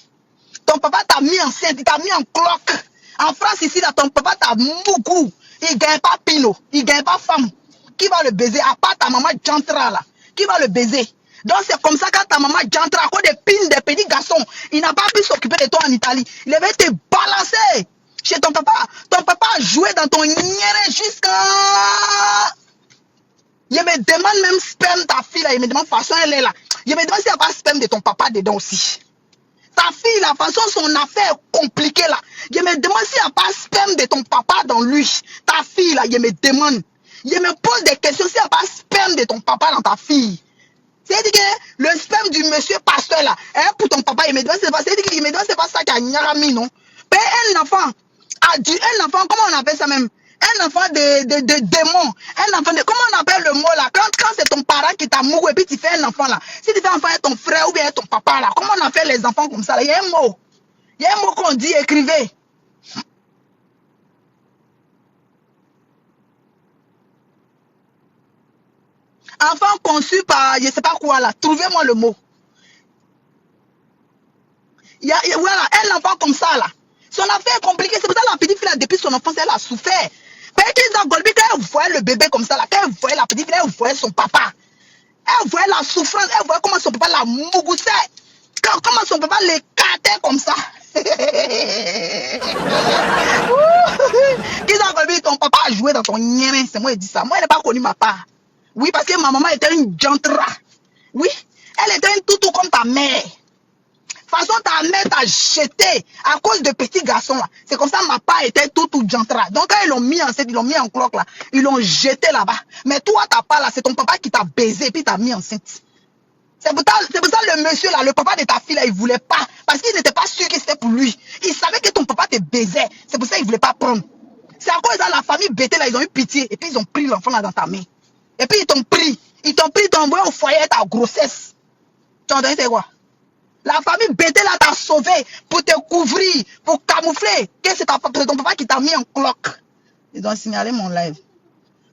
Ton papa t'a mis enceinte, il t'a mis en cloque. En France, ici, là, ton papa t'a mougou. Il ne gagne pas Pino, il ne gagne pas femme. Qui va le baiser? À part ta maman Jantra là. Qui va le baiser? Donc c'est comme ça quand ta maman Jantra, à cause des pines des petits garçons, il n'a pas pu s'occuper de toi en Italie. Il avait été balancé chez ton papa. Ton papa a joué dans ton niéré jusqu'à... Il me demande même sperme ta fille là. Il me demande façon elle est là. Il me demande s'il n'y a pas sperme de ton papa dedans aussi. Ta fille, la façon son affaire est compliquée là. Je me demande s'il n'y a pas sperme de ton papa dans lui. Ta fille là, je me demande. Je me pose des questions s'il n'y a pas sperme de ton papa dans ta fille. C'est-à-dire que le sperme du monsieur pasteur là, hein, pour ton papa, il me demande c'est pas, c'est-à-dire qu'il me demande c'est pas ça qui a Nyarami, non? Mais un enfant, un enfant, comment on appelle ça même? Un enfant de démon. Un enfant de, comment on appelle le mot là? Quand c'est ton parent qui t'a mouru et puis tu fais un enfant là. Si tu fais un enfant avec ton frère ou bien avec ton papa là, comment on appelle les enfants comme ça là? Il y a un mot. Il y a un mot qu'on dit, écrivez. Enfant conçu par, je ne sais pas quoi là. Trouvez-moi le mot. Voilà, un enfant comme ça là. Son affaire est compliquée. C'est pour ça que la petite fille là, depuis son enfance, elle a souffert. Quand elle voyait le bébé comme ça là, quand elle voyait la petite fille, elle voyait son papa. Elle voyait la souffrance, elle voyait comment son papa la mougoussait. Comment son papa l'écartait comme ça. Ton papa a joué dans ton nien, c'est moi qui dis ça. Moi, elle n'a pas connu ma part. Oui, parce que ma maman était une jantra. Oui, elle était une toutou comme ta mère. De toute façon, ta mère t'a jeté à cause de petits garçons là. C'est comme ça ma part était toutou jantra. Donc quand ils l'ont mis enceinte, ils l'ont mis en cloque là, ils l'ont jeté là-bas. Mais toi, ta part là, c'est ton papa qui t'a baisé et puis t'a mis enceinte. C'est pour ça le monsieur là, le papa de ta fille là, il voulait pas. Parce qu'il n'était pas sûr que c'était pour lui. Il savait que ton papa te baisait. C'est pour ça qu'il voulait pas prendre. C'est à cause de la famille Bethel là, ils ont eu pitié. Et puis ils ont pris l'enfant là dans ta main. Et puis ils t'ont pris. Ils t'ont envoyé au foyer ta grossesse. Tu entends c'est quoi? La famille Bethel là t'a sauvé pour te couvrir, pour camoufler que c'est ton papa qui t'a mis en cloque. Ils ont signalé mon live.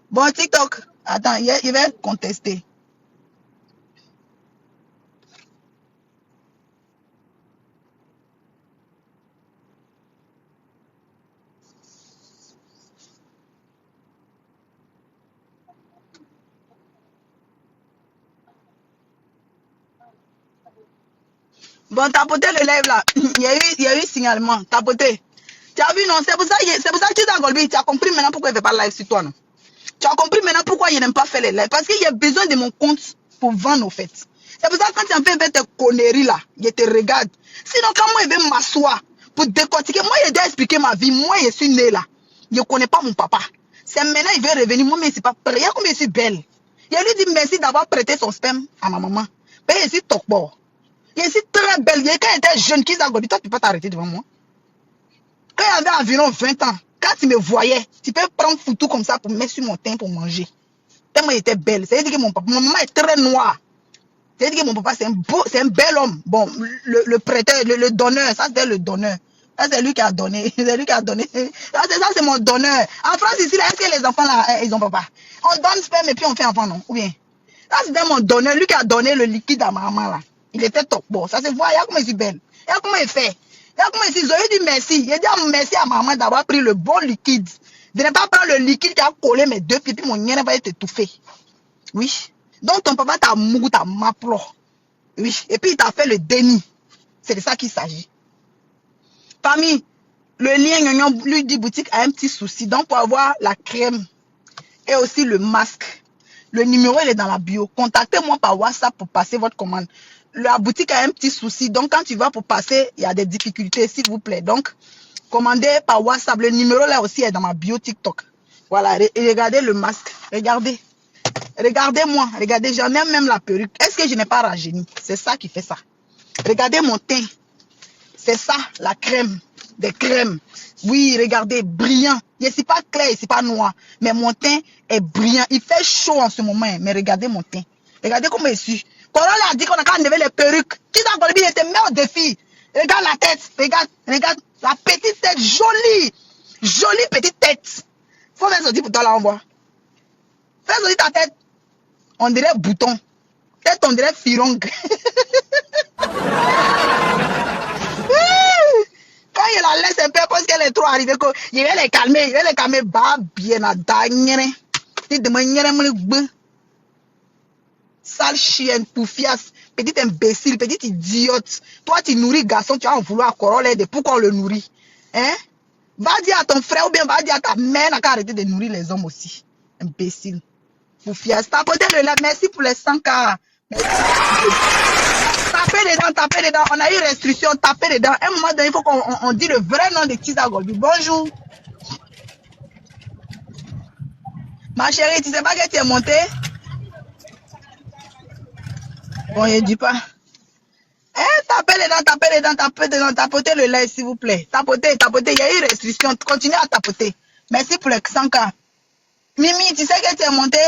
Bon, TikTok, attends, il va contester. Bon, tapoter le live là, il y a eu signalement, tapoter. Tu as vu, non? C'est pour ça que tu t'as Golbi, tu as compris maintenant pourquoi il ne fait pas live sur toi, non? Tu as compris maintenant pourquoi il n'aime pas faire les lives. Parce qu'il y a besoin de mon compte pour vendre, au fait. C'est pour ça que quand tu en fais tes conneries là, je te regarde. Sinon, quand moi, je vais m'asseoir pour décortiquer, moi, je dois expliquer ma vie. Moi, je suis né là. Je ne connais pas mon papa. C'est maintenant il veut revenir. Moi, mais c'est pas prêt. Regarde comme je suis belle. Je lui dis merci d'avoir prêté son sperme à ma maman. Mais je suis top-bord. Je suis très belle. Quand j'étais jeune, qui s'est Golbi, toi, tu peux t'arrêter devant moi. Quand j'avais environ 20 ans, quand tu me voyais, tu peux prendre photo comme ça pour mettre sur mon teint pour manger. Tellement il était belle. C'est-à-dire que ma maman est très noire. C'est-à-dire que mon papa, c'est un bel homme. Bon, le prêteur, le donneur, ça c'est le donneur. Ça c'est lui qui a donné. C'est lui qui a donné. Ça c'est mon donneur. En France, ici, est-ce que les enfants là, ils ont papa? On donne sperme et puis on fait enfant, non? Ou bien? Ça c'était mon donneur. Lui qui a donné le liquide à ma maman là. Il était top. Bon, ça se voit. Regarde comment il est belle. Regarde comment il fait. Regarde comment ils ont dit merci. Il a dit merci à maman d'avoir pris le bon liquide. De ne pas prendre le liquide qui a collé mes deux pieds, puis mon nien va être étouffé. Oui. Donc ton papa t'a mouru, t'a maplo. Oui. Et puis il t'a fait le déni. C'est de ça qu'il s'agit. Famille, le lien lui dit boutique a un petit souci. Donc pour avoir la crème et aussi le masque, le numéro il est dans la bio. Contactez-moi par WhatsApp pour passer votre commande. La boutique a un petit souci. Donc, quand tu vas pour passer, il y a des difficultés, s'il vous plaît. Donc, commandez par WhatsApp. Le numéro là aussi est dans ma bio TikTok. Voilà, regardez le masque. Regardez. Regardez-moi. Regardez, j'en ai même la perruque. Est-ce que je n'ai pas rajeuni? C'est ça qui fait ça. Regardez mon teint. C'est ça, la crème. Des crèmes. Oui, regardez, brillant. Je ne suis pas clair, je ne suis pas noir. Mais mon teint est brillant. Il fait chaud en ce moment. Mais regardez mon teint. Regardez comment je suis. Corolla a dit qu'on a qu'à enlever les perruques. Kizza Golby était mis au défi. Regarde la tête. Regarde la petite tête jolie. Jolie petite tête. Faut faire sortir pour toi là, on voit. Fais sortir ta tête. On dirait bouton. Tête, on dirait firong. Quand il la laisse un peu parce qu'elle est trop arrivée, il va les calmer. Il va les calmer. Bah, bien à dernière. Tu demandes, sale chienne, poufiasse, petite imbécile, petite idiote. Toi, tu nourris garçon, tu vas en vouloir Corolla de pourquoi on le nourrit. Hein? Va dire à ton frère ou bien va dire à ta mère n'a qu'à arrêter de nourrir les hommes aussi. Imbécile. Poufiasse. Tapotez le lait. Merci pour les 100K. Tapez dedans. On a eu restriction, tapez dedans. À un moment donné, il faut qu'on dise le vrai nom de Kizza Golby. Bonjour. Ma chérie, tu sais pas que tu es montée? Bon, je dis pas. Tapez dedans, tapotez le lait, s'il vous plaît. Tapotez. Il y a eu restriction. Continuez à tapoter. Merci pour les 100K. Mimi, tu sais que tu es montée?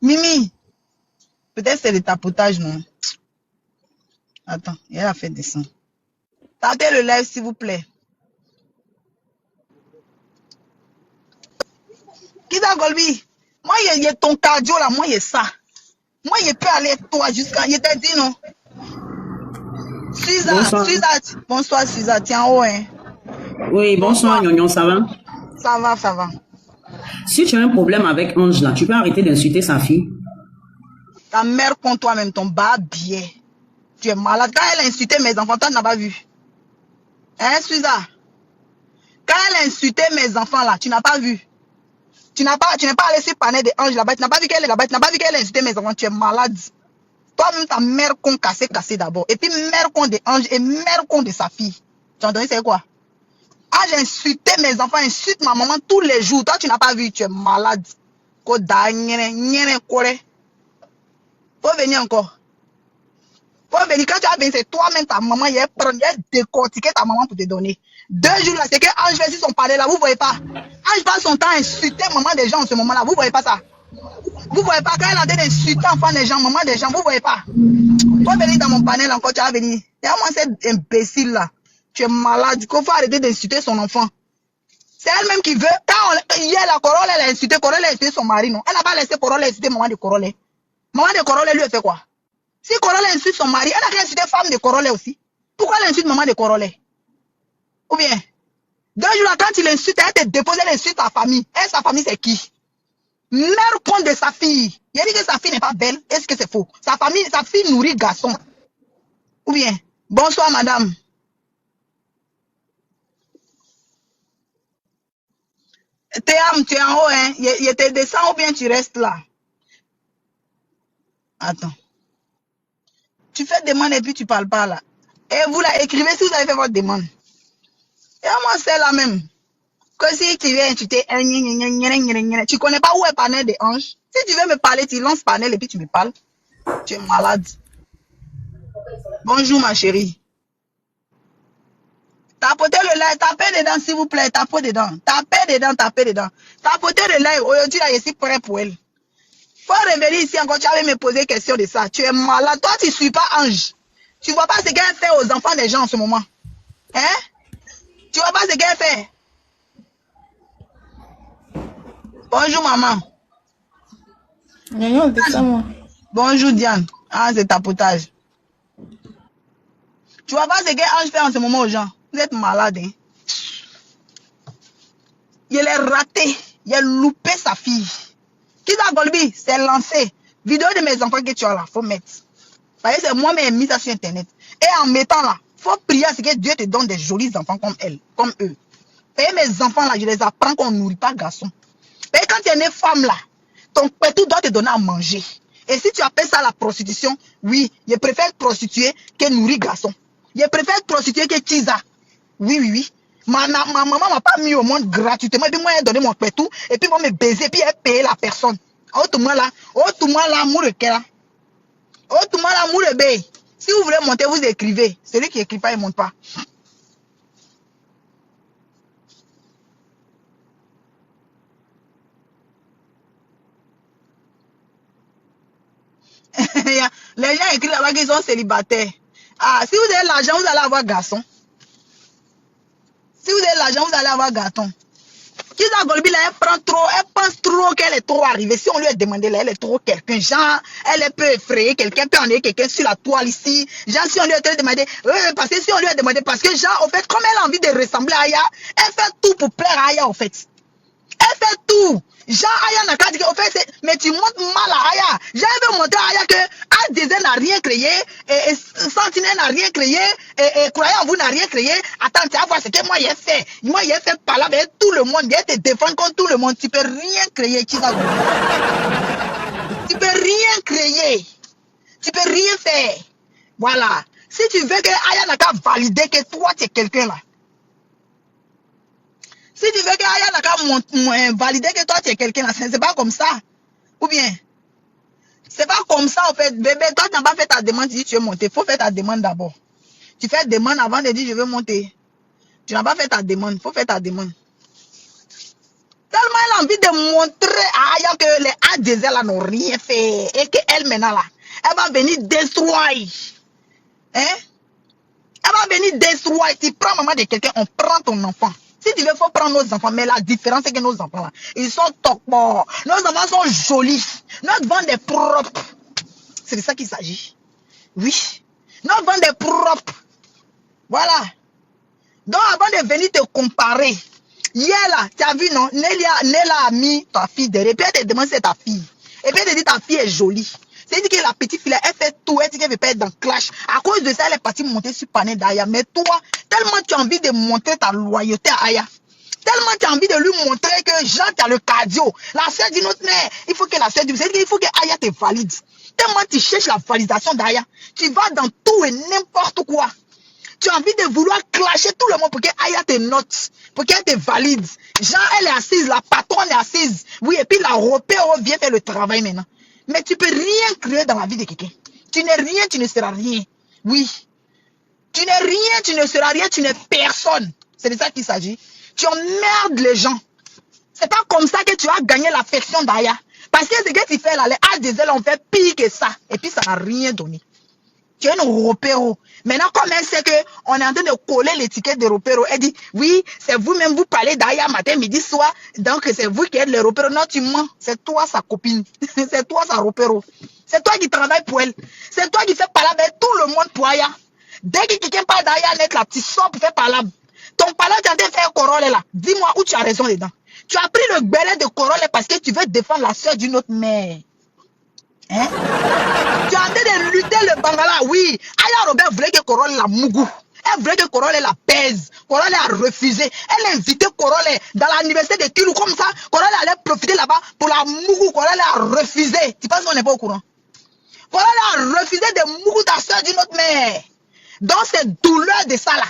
Mimi. Peut-être c'est le tapotage, non? Attends, il a fait descendre. Tapez le live, s'il vous plaît. Kizza Golby, moi, il y a ton cardio là, moi, il y a ça. Moi, je peux aller toi jusqu'à. Je t'ai dit non. Suza. Bonsoir, Suza. Tiens, en haut, hein. Oui, bonsoir, Nyonyon, ça va? Ça va. Si tu as un problème avec Ange là, tu peux arrêter d'insulter sa fille. Ta mère contre toi-même, ton bas biais. Tu es malade. Quand elle a insulté mes enfants, toi, tu n'as pas vu. Hein, Suza? Quand elle a insulté mes enfants là, tu n'as pas vu. Tu n'es pas allé sur le panel de Ange là-bas. Tu n'as pas vu qu'elle est là-bas. Tu n'as pas vu qu'elle a insulté mes enfants. Tu es malade. Toi-même, ta mère con cassé d'abord. Et puis, mère con de Ange et mère con de sa fille. Tu as entendu, c'est quoi? Ange insulté mes enfants, insulte ma maman tous les jours. Toi, tu n'as pas vu. Tu es malade. Faut venir encore. Faut venir. Quand tu as venir, c'est toi-même, ta maman. Il a décortiqué ta maman pour te donner. 2 jours là, c'est que Ange fait sur son palais là. Vous voyez pas? Ange passe son temps à insulter maman des gens en ce moment là. Vous voyez pas ça? Vous voyez pas quand elle a dit d'insulter enfant des gens, maman des gens, vous voyez pas? Faut venir dans mon panel encore, tu vas venir. Et moi, c'est imbécile là. Tu es malade. Il faut arrêter d'insulter son enfant. C'est elle-même qui veut. Quand hier, la Corolla, elle a insulté son mari, non? Elle n'a pas laissé Corolla insulter maman de Corolla. Maman de Corolla lui a fait quoi? Si Corolla insulte son mari, elle a qu'à insulter femme de Corolla aussi. Pourquoi elle insulte maman de Corolla? Ou bien, 2 jours là, quand il insulte, elle te dépose, elle insulte sa famille. Et sa famille, c'est qui? Mère compte de sa fille. Il a dit que sa fille n'est pas belle. Est-ce que c'est faux? Sa fille nourrit garçon. Ou bien, bonsoir madame. Théam, tu es en haut, hein? Il te descend ou bien tu restes là? Attends. Tu fais demande et puis tu parles pas là. Et vous là, écrivez si vous avez fait votre demande. Et moi, c'est la même. Que si tu viens, tu connais pas où est panel de Ange. Si tu veux me parler, tu lances panel et puis tu me parles. Tu es malade. Bonjour ma chérie. Tapotez le live, tapez dedans s'il vous plaît, tapez dedans. Tapez dedans. Tapotez le live, aujourd'hui là, je suis prêt pour elle. Faut revenir ici encore, tu avais me poser question de ça. Tu es malade. Toi, tu ne suis pas Ange. Tu vois pas ce qu'elle fait aux enfants des gens en ce moment. Hein? Tu vois pas ce qu'elle fait? Bonjour maman. Bonjour Diane. Ah, c'est tapotage. Tu vois pas ce qu'Ange fait en ce moment aux gens. Vous êtes malade, hein? Il est raté. Il a loupé sa fille. Kizza Golby, c'est lancé. Vidéo de mes enfants que tu as là, faut mettre. Parce que c'est moi-même mis ça sur internet. Et en mettant là, faut prier à ce que Dieu te donne des jolis enfants comme elle, comme eux. Et mes enfants là, je les apprends qu'on ne nourrit pas garçon. Et quand tu es une femme là, ton pétou doit te donner à manger. Et si tu appelles ça la prostitution, oui, je préfère prostituer que nourrir garçon. Je préfère prostituer que Kizza. Oui. Ma maman m'a pas mis au monde gratuitement. Et puis moi, elle a donné mon pétou. Et puis moi, me baiser. Puis elle paye la personne. Autrement là, moure là. Autrement là, moure bé. Si vous voulez monter, vous écrivez. Celui qui écrit pas, il ne monte pas. Les gens écrivent là-bas qu'ils sont célibataires. Ah, si vous avez l'argent, vous allez avoir garçon. Si vous avez l'argent, vous allez avoir garçon. Kizza Golbi, là, elle pense trop qu'elle est trop arrivée. Si on lui a demandé, là, elle est trop quelqu'un. Genre, elle peut effrayer quelqu'un, peut enlever quelqu'un sur la toile ici. Genre, si on lui a demandé, parce que si on lui a demandé, parce que, genre, au fait, comme elle a envie de ressembler à Aya, elle fait tout pour plaire à Aya, au fait. Elle fait tout. Jean Aya n'a qu'à dire, au fait, mais tu montres mal à Aya. Jean veut montrer à Aya que ADZ n'a rien créé, et Sentinelle n'a rien créé, et Croyant en vous n'a rien créé. Attends, tu vas voir ce que moi j'ai fait. Moi j'ai fait par là avec tout le monde. J'ai te défendre contre tout le monde. Tu peux rien créer, tu vas voir. Tu peux rien créer. Tu peux rien faire. Voilà. Si tu veux que Aya n'a qu'à valider que toi tu es quelqu'un là. Si tu veux que Aya n'a qu'à valider que toi tu es quelqu'un là, c'est pas comme ça. Ou bien, c'est pas comme ça en fait. Bébé, toi tu n'as pas fait ta demande si tu veux monter. Il faut faire ta demande d'abord. Tu fais ta demande avant de dire je veux monter. Tu n'as pas fait ta demande. Il faut faire ta demande. Tellement elle a envie de montrer à Aya que les ADZ là n'ont rien fait. Et qu'elle maintenant là, elle va venir destroy. Hein? Elle va venir destroy. Tu prends maman de quelqu'un, on prend ton enfant. Si tu veux, il faut prendre nos enfants. Mais la différence, c'est que nos enfants, là, ils sont top. Nos enfants sont jolis. Notre ventre est propre. C'est de ça qu'il s'agit. Oui. Notre ventre est propre. Voilà. Donc, avant de venir te comparer, hier, là, tu as vu, non? Néla a mis ta fille derrière. Puis elle te demande si c'est ta fille. Et puis elle te dit ta fille est jolie. C'est-à-dire que la petite fille, elle fait tout. Elle dit qu'elle veut pas être dans le clash. À cause de ça, elle est partie monter sur Pané d'Aya. Mais toi, tellement tu as envie de montrer ta loyauté à Aya. Tellement tu as envie de lui montrer que Jean, tu as le cardio. La soeur dit notre mère, il faut que la soeur dise, c'est-à-dire qu'il faut que Aya te valide. Tellement tu cherches la validation d'Aya. Tu vas dans tout et n'importe quoi. Tu as envie de vouloir clasher tout le monde pour que Aya te note, pour qu'elle te valide. Jean, elle est assise, la patronne est assise. Oui, et puis la repère vient faire le travail maintenant. Mais tu peux rien créer dans la vie de quelqu'un. Tu n'es rien, tu ne seras rien. Oui. Tu n'es rien, tu ne seras rien, tu n'es personne. C'est de ça qu'il s'agit. Tu emmerdes les gens. C'est pas comme ça que tu as gagné l'affection d'Aya. Parce que ce que tu fais là, les ADZ ont fait pire que ça. Et puis ça n'a rien donné. Tu es un repéro. Maintenant, comme elle sait qu'on est en train de coller l'étiquette de repéro, elle dit, oui, c'est vous-même, vous parlez d'Aya matin, midi, soir, donc c'est vous qui êtes le repéro. Non, tu mens. C'est toi sa copine. C'est toi sa repéro. C'est toi qui travaille pour elle. C'est toi qui fais parler avec tout le monde pour Aya. Dès que quelqu'un parle d'Aya net là, tu sors pour faire parler. Ton parler, tu es en train de faire Corolle là. Dis-moi où tu as raison dedans. Tu as pris le bélet de Corolle parce que tu veux défendre la soeur d'une autre mère. Hein? Tu es en train de lutter le Bangala, oui. Aya Robert voulait que Corolle la mougou. Elle voulait que Corolle la pèse. Corolle a refusé. Elle a invité Corolle dans l'université de Kilou. Comme ça, Corolle allait profiter là-bas pour la mougou. Corolle a refusé. Tu penses qu'on n'est pas au courant? Corolle a refusé de mougou ta soeur d'une autre mère. Donc, cette douleur de ça là,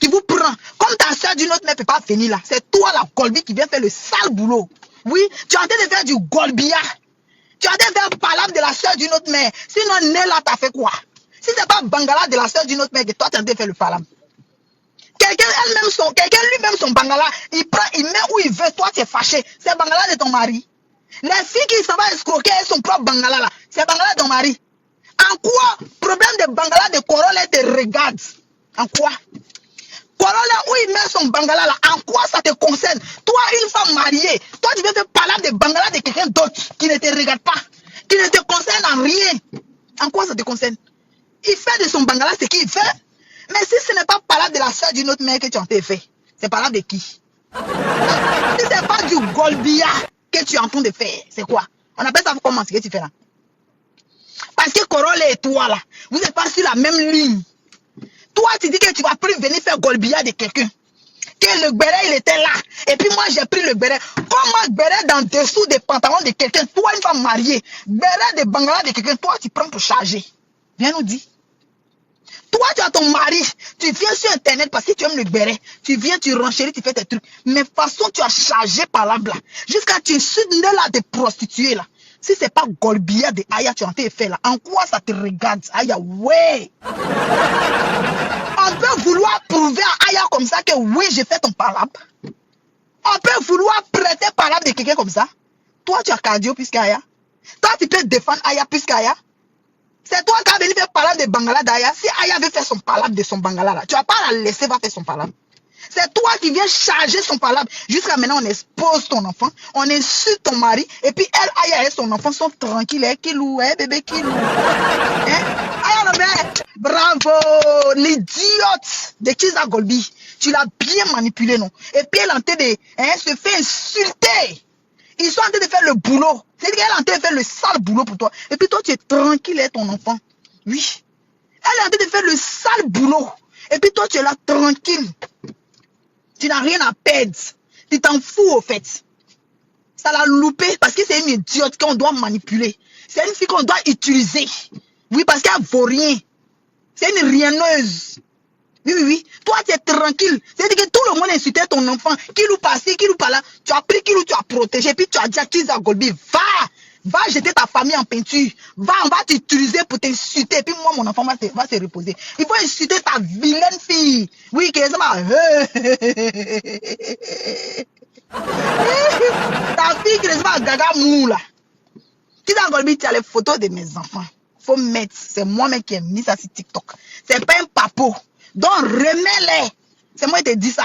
qui vous prend. Comme ta soeur d'une autre mère ne peut pas venir là. C'est toi la Golbi qui vient faire le sale boulot. Oui, tu es en train de faire du Golbia. Tu as des verbes parlables de la soeur d'une autre mère. Sinon, Nella t'a fait quoi? Si c'est pas Bangala de la soeur d'une autre mère que toi, tu as en train de faire le palam. Quelqu'un lui-même son Bangala, il prend, il met où il veut, toi, tu es fâché. C'est Bangala de ton mari. Les filles qui s'en vont escroquer son propre Bangala là, c'est Bangala de ton mari. En quoi? Problème de Bangala de Corolle te regarde. En quoi? Corolla où il met son Bangala là, en quoi ça te concerne? Toi, une femme mariée, toi tu veux faire parler de Bangala de quelqu'un d'autre qui ne te regarde pas, qui ne te concerne en rien. En quoi ça te concerne? Il fait de son Bangala ce qu'il fait, mais si ce n'est pas parler de la soeur d'une autre mère que tu en t'es fait, c'est parler de qui? Si c'est pas du Golbia que tu es en train de faire, c'est quoi? On appelle ça comment ce que tu fais là? Parce que Corolla et toi là, vous n'êtes pas sur la même ligne. Toi, tu dis que tu vas plus venir faire Golbia de quelqu'un. Que le béret, il était là. Et puis moi, j'ai pris le béret. Comment béret dans dessous des pantalons de quelqu'un? Toi, une femme mariée. Béret de Bangala de quelqu'un. Toi, tu prends pour charger. Viens nous dire. Toi, tu as ton mari. Tu viens sur Internet parce que tu aimes le béret. Tu viens, tu renchéris, tu fais tes trucs. Mais façon, tu as chargé par là, jusqu'à tu insultes là des prostituées là. Si c'est pas Golbia de Aya, tu es en train de faire là, en quoi ça te regarde? Aya, ouais. On peut vouloir prouver à Aya comme ça que oui, j'ai fait ton palabre. On peut vouloir prêter palabre de quelqu'un comme ça. Toi, tu as cardio plus qu'Aya. Toi, tu peux défendre Aya plus qu'Aya. C'est toi qui as venu faire palabre de Bangala d'Aya. Si Aya veut faire son palabre de son Bangala là, tu vas pas la laisser faire son palabre. C'est toi qui viens charger son palabre. Jusqu'à maintenant, on expose ton enfant, on insulte ton mari, et puis elle, Aya et son enfant sont tranquilles. Kilou, bébé, kilou. Aya, bravo, l'idiote de Kizza Golbi. Tu l'as bien manipulé, non? Et puis elle est en train de se fait insulter. Ils sont en train de faire le boulot. C'est-à-dire qu'elle est en train de faire le sale boulot pour toi. Et puis toi, tu es tranquille, et ton enfant. Oui. Elle est en train de faire le sale boulot. Et puis toi, tu es là tranquille. Tu n'as rien à perdre. Tu t'en fous, au fait. Ça l'a loupé parce que c'est une idiote qu'on doit manipuler. C'est une fille qu'on doit utiliser. Oui, parce qu'elle ne vaut rien. C'est une rienneuse. Oui, oui, oui. Toi, tu es tranquille. C'est-à-dire que tout le monde insultait ton enfant. Qui nous passait, qui nous par là. Tu as pris qui nous, tu as protégé. Puis tu as dit à Kizza Golbi, va jeter ta famille en peinture. Va, on va t'utiliser pour t'insulter. Puis moi, mon enfant va se reposer. Il faut insulter ta vilaine fille. Oui, que ça va. Ta fille qui est gaga mou là. Kizza Golbi, tu as les photos de mes enfants. Faut mettre. C'est moi-même qui ai mis ça sur TikTok. C'est pas un papo. Donc remets-les. C'est moi qui te dis ça.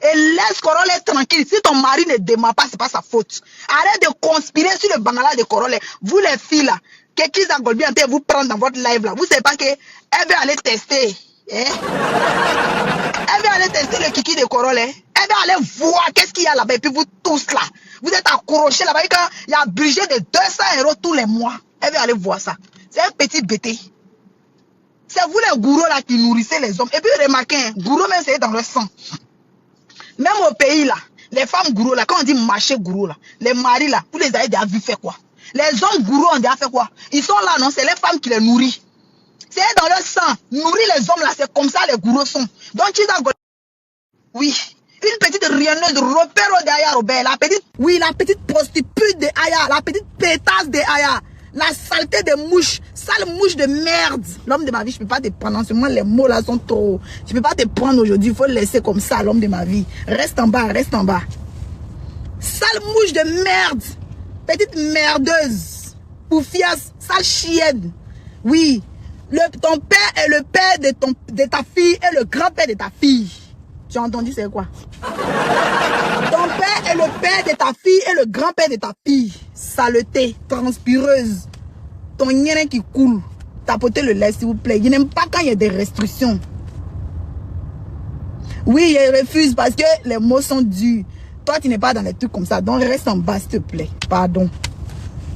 Et laisse Korole tranquille. Si ton mari ne démarre pas, c'est pas sa faute. Arrête de conspirer sur le Bangala de Korole. Vous les filles là, que Kizza Golbi en train de vous prendre dans votre live là. Vous savez pas qu'elle veut aller tester. Elle veut aller tester le kiki de Korole. Elle veut aller voir qu'est-ce qu'il y a là-bas. Et puis vous tous là, vous êtes accrochés là-bas. Quand il y a un budget de 200 € tous les mois. Elle veut aller voir ça. C'est un petit bêté. C'est vous les gourous là qui nourrissez les hommes. Et puis remarquez, gourou même c'est dans le sang. Même au pays là, les femmes gourous là, quand on dit marché gourou là, les maris là, vous les avez déjà vu faire quoi? Les hommes gourous ont déjà fait quoi? Ils sont là, non? C'est les femmes qui les nourrissent. C'est dans leur sang. Nourrir les hommes là, c'est comme ça les gourous sont. Donc Kizza Golbi. Oui. Une petite rienneuse de repère de Aya Robert. La petite prostituée de Aya. La petite pétasse de Aya. La saleté des mouches, sale mouche de merde. L'homme de ma vie, je ne peux pas te prendre. En ce moment, les mots là sont trop. Je ne peux pas te prendre aujourd'hui. Il faut le laisser comme ça, l'homme de ma vie. Reste en bas, reste en bas. Sale mouche de merde. Petite merdeuse. Poufiasse, sale chienne. Oui. Ton père est le père de ta fille et le grand-père de ta fille. Tu as entendu c'est quoi? Ton père est le père de ta fille et le grand-père de ta fille. Saleté, transpireuse. Ton nien qui coule. Tapotez le lait s'il vous plaît. Il n'aime pas quand il y a des restrictions. Oui, il refuse parce que les mots sont durs. Toi, tu n'es pas dans les trucs comme ça. Donc, reste en bas s'il te plaît. Pardon.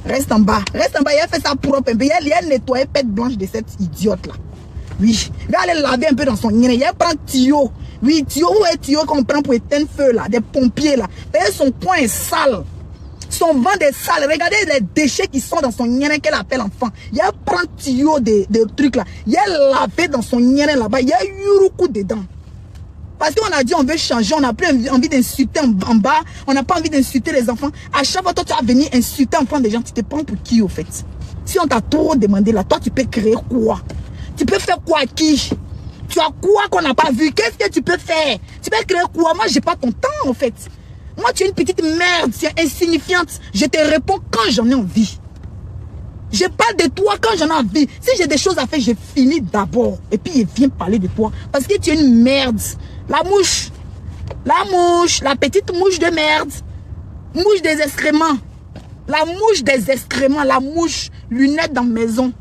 Reste en bas. Reste en bas. Il a fait ça propre. Il a nettoyé pète blanche de cette idiote là. Oui. Il va aller laver un peu dans son nien. Il prend tuyau. Oui, tuyau, où est tuyau qu'on prend pour éteindre feu là, des pompiers là. Et son poing est sale. Son ventre est sale. Regardez les déchets qui sont dans son nien qu'elle appelle enfant. Il y a prend tuyau de trucs là. Il y a lavé dans son nien là-bas. Il y a yuruku dedans. Parce qu'on a dit on veut changer, on n'a plus envie d'insulter en bas. On n'a pas envie d'insulter les enfants. À chaque fois, toi, tu vas venir insulter enfants des gens. Tu te prends pour qui au fait? Si on t'a trop demandé là, toi, tu peux créer quoi? Tu peux faire quoi à qui? Tu as quoi qu'on n'a pas vu? Qu'est-ce que tu peux faire? Tu peux créer quoi? Moi, j'ai pas ton temps, en fait. Moi, tu es une petite merde, tu es insignifiante. Je te réponds quand j'en ai envie. Je parle de toi quand j'en ai envie. Si j'ai des choses à faire, je finis d'abord. Et puis, je viens parler de toi. Parce que tu es une merde. La mouche, la petite mouche de merde. Mouche des excréments. La mouche des excréments, la mouche, lunettes dans la maison.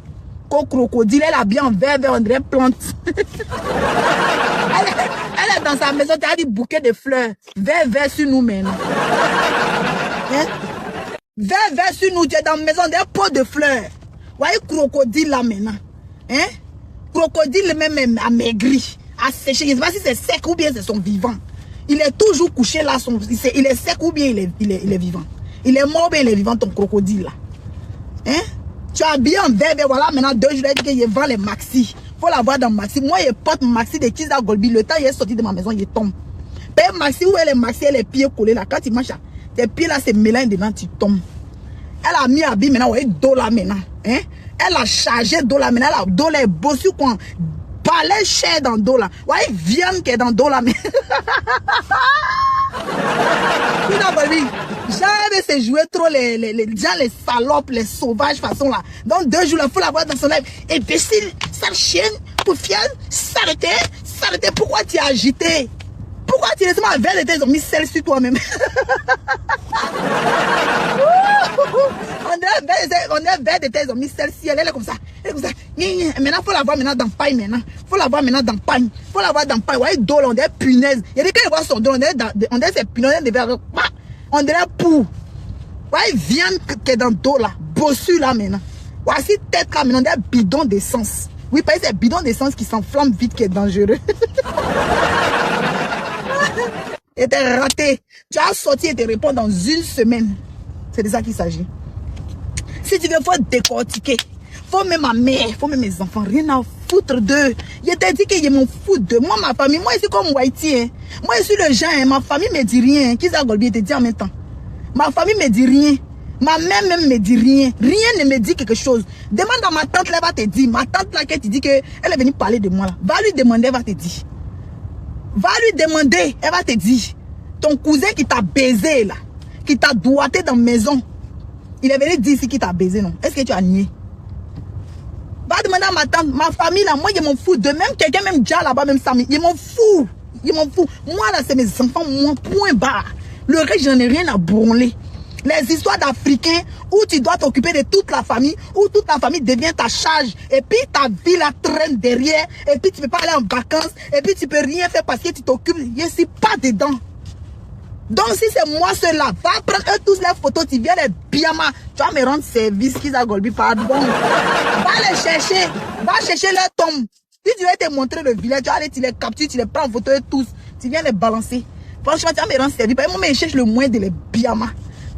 Crocodile, elle a bien en vert, on dirait plante. elle est dans sa maison, tu as dit bouquet de fleurs. Vert sur nous maintenant. Hein? Vert sur nous, tu es dans la maison, des pots de fleurs. Vous voyez crocodile là maintenant. Hein? Crocodile même amaigri, asséché. Je ne sais pas si c'est sec ou bien c'est son vivant. Il est toujours couché là, il est sec ou bien il est vivant. Il est mort ou bien il est vivant ton crocodile là. Hein? Tu as bien en vert, voilà, maintenant 2 jours, il dit qu'il vend les maxi. Il faut l'avoir dans maxi. Moi, je porte maxi de Kizza Golbi. Le temps, il est sorti de ma maison, il tombe. Père maxi, où est les maxi et les pieds collés là? Quand tu marches, tes pieds là, c'est mélange dedans, tu tombes. Elle a mis habit maintenant, ouais, dos là maintenant. Hein? Elle a chargé dos là maintenant. Elle a dos là, elle bosse sur quoi? Balai cher dans dos là. Ouais, viande qui est dans dos là. Mais... Jamais c'est jouer trop les gens, les salopes, les sauvages façon là. Donc 2 jours là, il faut la voir dans son live. Imbécile, sale chienne, poufiane, s'arrêter. Pourquoi tu es agité? Pourquoi tu es laissé ma verre de tes mis celle sur toi-même? On est verre de tes mis celle-ci, elle est comme ça. Elle est comme ça. Maintenant, il faut la voir maintenant dans paille maintenant. Faut la voir maintenant dans paille. Faut la voir dans paille. Ouais, dos là, on est punaise. Il y a des gens qui voient son dos, on est ces punaises de verre. On dirait pour. Ouais, viande qui est dans le dos là. Bossu là maintenant. Voici tête là maintenant, on est bidon d'essence. Oui, parce que c'est bidon d'essence qui s'enflamme vite qui est dangereux. Et t'es raté. Tu as sorti et te répondre dans 1 semaine. C'est de ça qu'il s'agit. Si tu veux, faut décortiquer. Faut même ma mère, faut même mes enfants. Rien à foutre d'eux. Je t'ai dit que je m'en fous d'eux. Moi, ma famille, moi, ici comme Whitey. Hein. Moi, je suis le genre. Hein. Ma famille me dit rien. Qui ça, Golbi, te dit en même temps. Ma famille me dit rien. Ma mère même me dit rien. Rien ne me dit quelque chose. Demande à ma tante là, elle va te dire. Ma tante là, qui te dit qu'elle est venue parler de moi là. Va lui demander, elle va te dire. Va lui demander, elle va te dire. Ton cousin qui t'a baisé là, qui t'a doigté dans la maison, il est venu dire ici qu'il t'a baisé, non? Est-ce que tu as nié? Va demander à ma tante, ma famille là, moi je m'en fous de même quelqu'un, même déjà là-bas, même Samy, je m'en fous. Je m'en fous. Moi là, c'est mes enfants, moi, point barre. Le reste, j'en ai rien à branler. Les histoires d'Africains où tu dois t'occuper de toute la famille, où toute la famille devient ta charge, et puis ta vie la traîne derrière, et puis tu ne peux pas aller en vacances, et puis tu ne peux rien faire parce que tu t'occupes. Je ne suis pas dedans. Donc si c'est moi ceux-là, va prendre eux tous les photos, tu viens les biama, tu vas me rendre service, qu'ils a Golbi, pardon. Va les chercher, va chercher leur tombe. Si tu veux te montrer le village, tu vas aller, tu les captures, tu les prends en photo eux tous, tu viens les balancer. Franchement, tu vas me rendre service. Parce que moi, je cherche le moyen de les biama.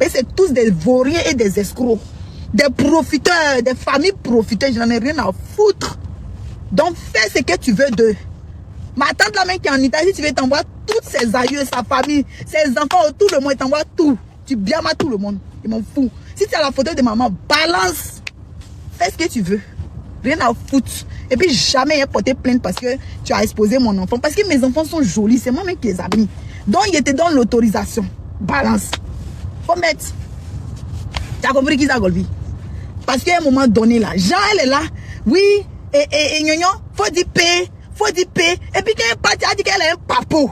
Mais c'est tous des vauriens et des escrocs. Des profiteurs, des familles profiteurs, je n'en ai rien à foutre. Donc fais ce que tu veux d'eux. Ma tante la même qui est en Italie, tu veux t'envoyer toutes ses aïeux, sa famille, ses enfants, tout le monde, t'envoies tout. Tu biamas tout le monde. Je m'en fous. Si tu as la photo de maman, balance. Fais ce que tu veux. Rien à foutre. Et puis jamais porté plainte parce que tu as exposé mon enfant. Parce que mes enfants sont jolis. C'est moi-même qui les ai mis. Donc il te donne l'autorisation. Balance. Faut mettre. Tu as compris qui ça, Golbi? Parce qu'à un moment donné là, Jean elle est là. Oui. Et Nyonyo, faut dire paix. Faut dire paix. Et puis quand elle part, tu as dit qu'elle est un papo.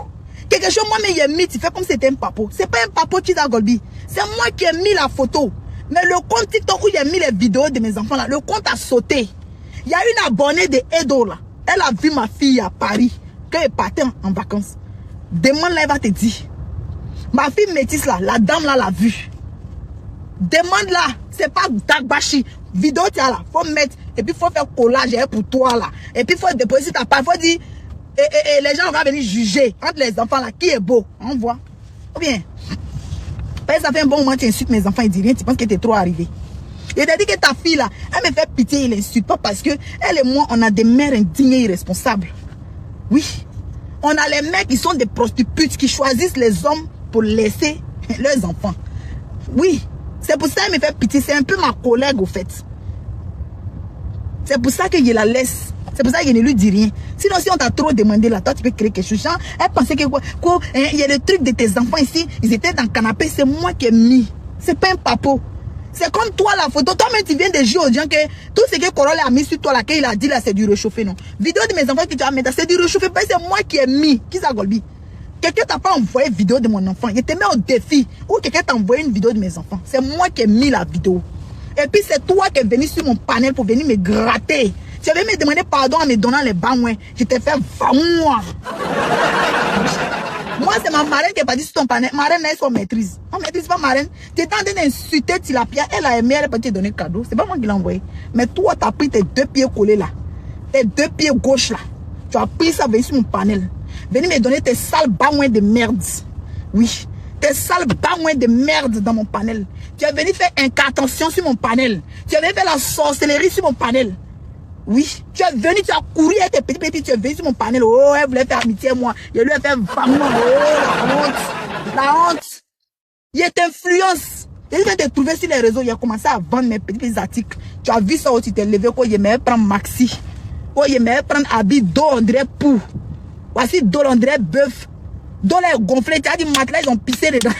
Quelque chose, moi, mais il est mis, tu fais comme si c'était un papo. C'est pas un papo qui t'a Golbi. C'est moi qui ai mis la photo. Mais le compte TikTok où j'ai mis les vidéos de mes enfants là, le compte a sauté. Il y a une abonnée de Edo là. Elle a vu ma fille à Paris. Quand elle partait en vacances. Demande là, elle va te dire. Ma fille métisse là, la dame là l'a vue. Demande là, c'est pas Dagbashi. Vidéo tu as là, faut mettre. Et puis faut faire collage pour toi là. Et puis faut déposer ta part. Faut dire. Et les gens vont venir juger entre les enfants là. Qui est beau? On voit. Ou bien. Parce que ça fait un bon moment que tu insultes mes enfants. Ils disent rien. Tu penses que tu es trop arrivé. Il t'a dit que ta fille là, elle me fait pitié. Il l'insulte pas parce que elle et moi, on a des mères indignes et irresponsables. Oui. On a les mères qui sont des prostituées qui choisissent les hommes pour laisser leurs enfants. Oui. C'est pour ça qu'elle me fait pitié. C'est un peu ma collègue au fait. C'est pour ça que je la laisse. C'est pour ça que je ne lui dis rien. Sinon, si on t'a trop demandé là, toi tu peux créer quelque chose. Genre, elle pensait que quoi, il y a des trucs de tes enfants ici. Ils étaient dans le canapé. C'est moi qui ai mis. C'est pas un papo. C'est comme toi la photo. Toi-même tu viens de jouer aux gens que tout ce que Corolla a mis sur toi là, qu'il a dit là, c'est du réchauffé, non. Vidéo de mes enfants que tu as mis là, c'est du réchauffé. C'est moi qui ai mis. Qui ça Golbi? Quelqu'un t'a pas envoyé vidéo de mon enfant. Il te met au défi. Ou quelqu'un t'a envoyé une vidéo de mes enfants. C'est moi qui ai mis la vidéo. Et puis c'est toi qui es venu sur mon panel pour venir me gratter. Tu avais me demandé pardon en me donnant les bangouins. Je t'ai fait moi. Moi, c'est ma marraine qui est partie sur ton panel. Marraine, elle est son maîtrise. On maîtrise pas marraine. Tu es en train d'insulter Tilapia. Elle a aimé, elle est partie te donner cadeau. C'est pas moi qui l'ai envoyé. Mais toi, tu as pris tes 2 pieds collés là. Tes 2 pieds gauche là. Tu as pris ça, venir sur mon panel. Venir me donner tes sales bangouins de merde. Oui. Tes sales bangouins de merde dans mon panel. Tu es venu faire incantation sur mon panel. Tu es venu faire la sorcellerie sur mon panel. Oui, tu es venu, tu as couru avec tes petits, tu es venu sur mon panel. Oh, elle voulait faire amitié moi. Je lui ai fait vraiment. Oh, la honte. La honte. Il t'influence. Je vais te trouver sur les réseaux. Il a commencé à vendre mes petits articles. Tu as vu ça où tu t'es levé, quand il me prend maxi. Quand il me prend habit d'eau, on dirait pou. Voici d'eau, on dirait bœuf. D'eau là est gonflé. Tu as dit matelas, ils ont pissé dedans.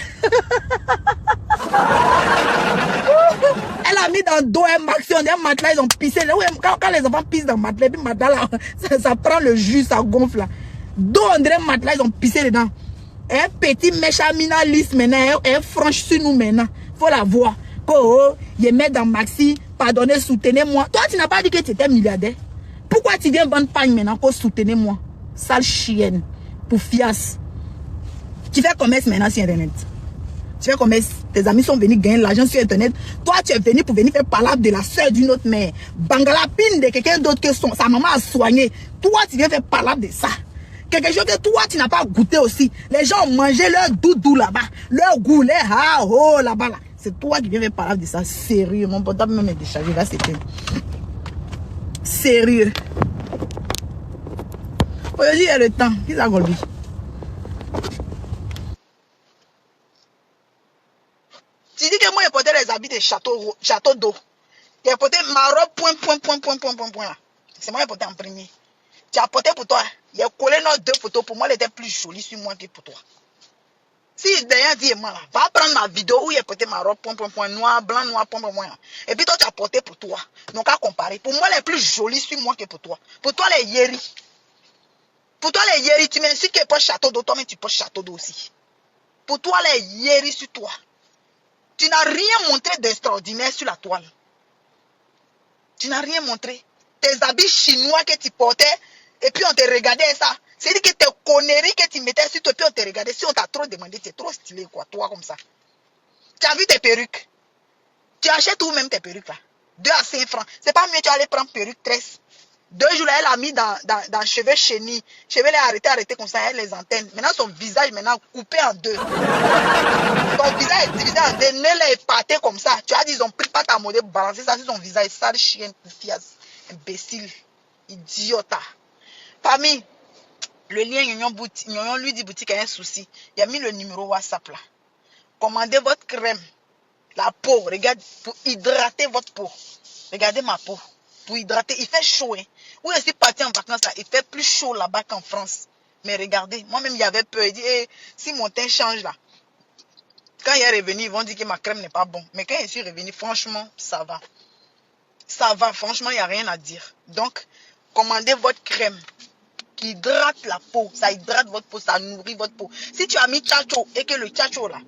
Elle a mis dans dos un maxi, on dirait matelas, ils ont pissé. Quand les enfants pissent dans matelas, puis matelas là, ça prend le jus, ça gonfle là. D'eau, on dirait matelas, ils ont pissé dedans. Un petit méchamina lisse maintenant, un franche sur nous maintenant. Faut la voir. Oh, il met dans maxi, pardonnez, soutenez-moi. Toi, tu n'as pas dit que tu étais milliardaire. Pourquoi tu viens vendre pagne maintenant pour soutenez-moi? Sale chienne. Pour fiasse. Tu fais commerce maintenant sur Internet. Tu fais commerce. Tes amis sont venus gagner l'argent sur Internet. Toi, tu es venu pour venir faire palabre de la soeur d'une autre mère. Bangalapine de quelqu'un d'autre que sa maman a soigné. Toi, tu viens faire palabre de ça. Quelque chose que toi, tu n'as pas goûté aussi. Les gens ont mangé leur doudou là-bas. Leur goût, leur ha-ho là-bas. Là. C'est toi qui viens faire parler de ça. Sérieux. Mon portable même est déchargé. Là, c'était... Sérieux. Aujourd'hui, il y a le temps. Qui s'est golbi? Tu dis que moi, j'ai porté les habits de château d'eau. J'ai porté ma robe, point. C'est moi qui ai porté en premier. Tu as porté pour toi. Il a collé nos 2 photos. Pour moi, elle était plus jolie sur moi que pour toi. Si d'ailleurs dit moi là, va prendre ma vidéo où il a porté ma robe, noir, blanc, noir, et puis toi, tu as porté pour toi. Donc, à comparer. Pour moi, elle est plus jolie sur moi que pour toi. Pour toi, les yéris. Pour toi, les yéris, tu m'insultes que pour château d'eau, toi, mais tu portes château d'eau aussi. Pour toi, les yéris sur toi. Tu n'as rien montré d'extraordinaire sur la toile. Tu n'as rien montré. Tes habits chinois que tu portais, et puis on te regardait ça. C'est-à-dire que tes conneries que tu mettais sur toi, puis on te regardait. Si on t'a trop demandé, tu es trop stylé, quoi, toi comme ça. Tu as vu tes perruques. Tu achètes où même tes perruques là? 2 à 5 francs. C'est pas mieux, tu allais prendre perruque tresse. 2 jours là, elle a mis dans cheveux chenilles. Cheveux là, arrêté comme ça, elle les antennes. Maintenant, son visage, maintenant, coupé en 2. Son visage est divisé en 2. Nez là, épaté comme ça. Tu as dit, ils ont pris pas ta modèle, balancé ça sur son visage. Sale chienne, fiasse. Imbécile. Idiota. Famille. Le lien Nyonyon lui dit boutique a un souci. Il a mis le numéro WhatsApp là. Commandez votre crème. La peau, regarde, pour hydrater votre peau. Regardez ma peau. Pour hydrater, il fait chaud. Hein. Oui, je suis parti en vacances là, il fait plus chaud là-bas qu'en France. Mais regardez, moi-même, il y avait peur. Il dit, hey, si mon teint change là, quand il est revenu, ils vont dire que ma crème n'est pas bonne. Mais quand je suis revenu, franchement, ça va. Ça va, franchement, il n'y a rien à dire. Donc, commandez votre crème qui hydrate la peau. Ça hydrate votre peau, ça nourrit votre peau. Si tu as mis tchatcho et que le tchatcho là,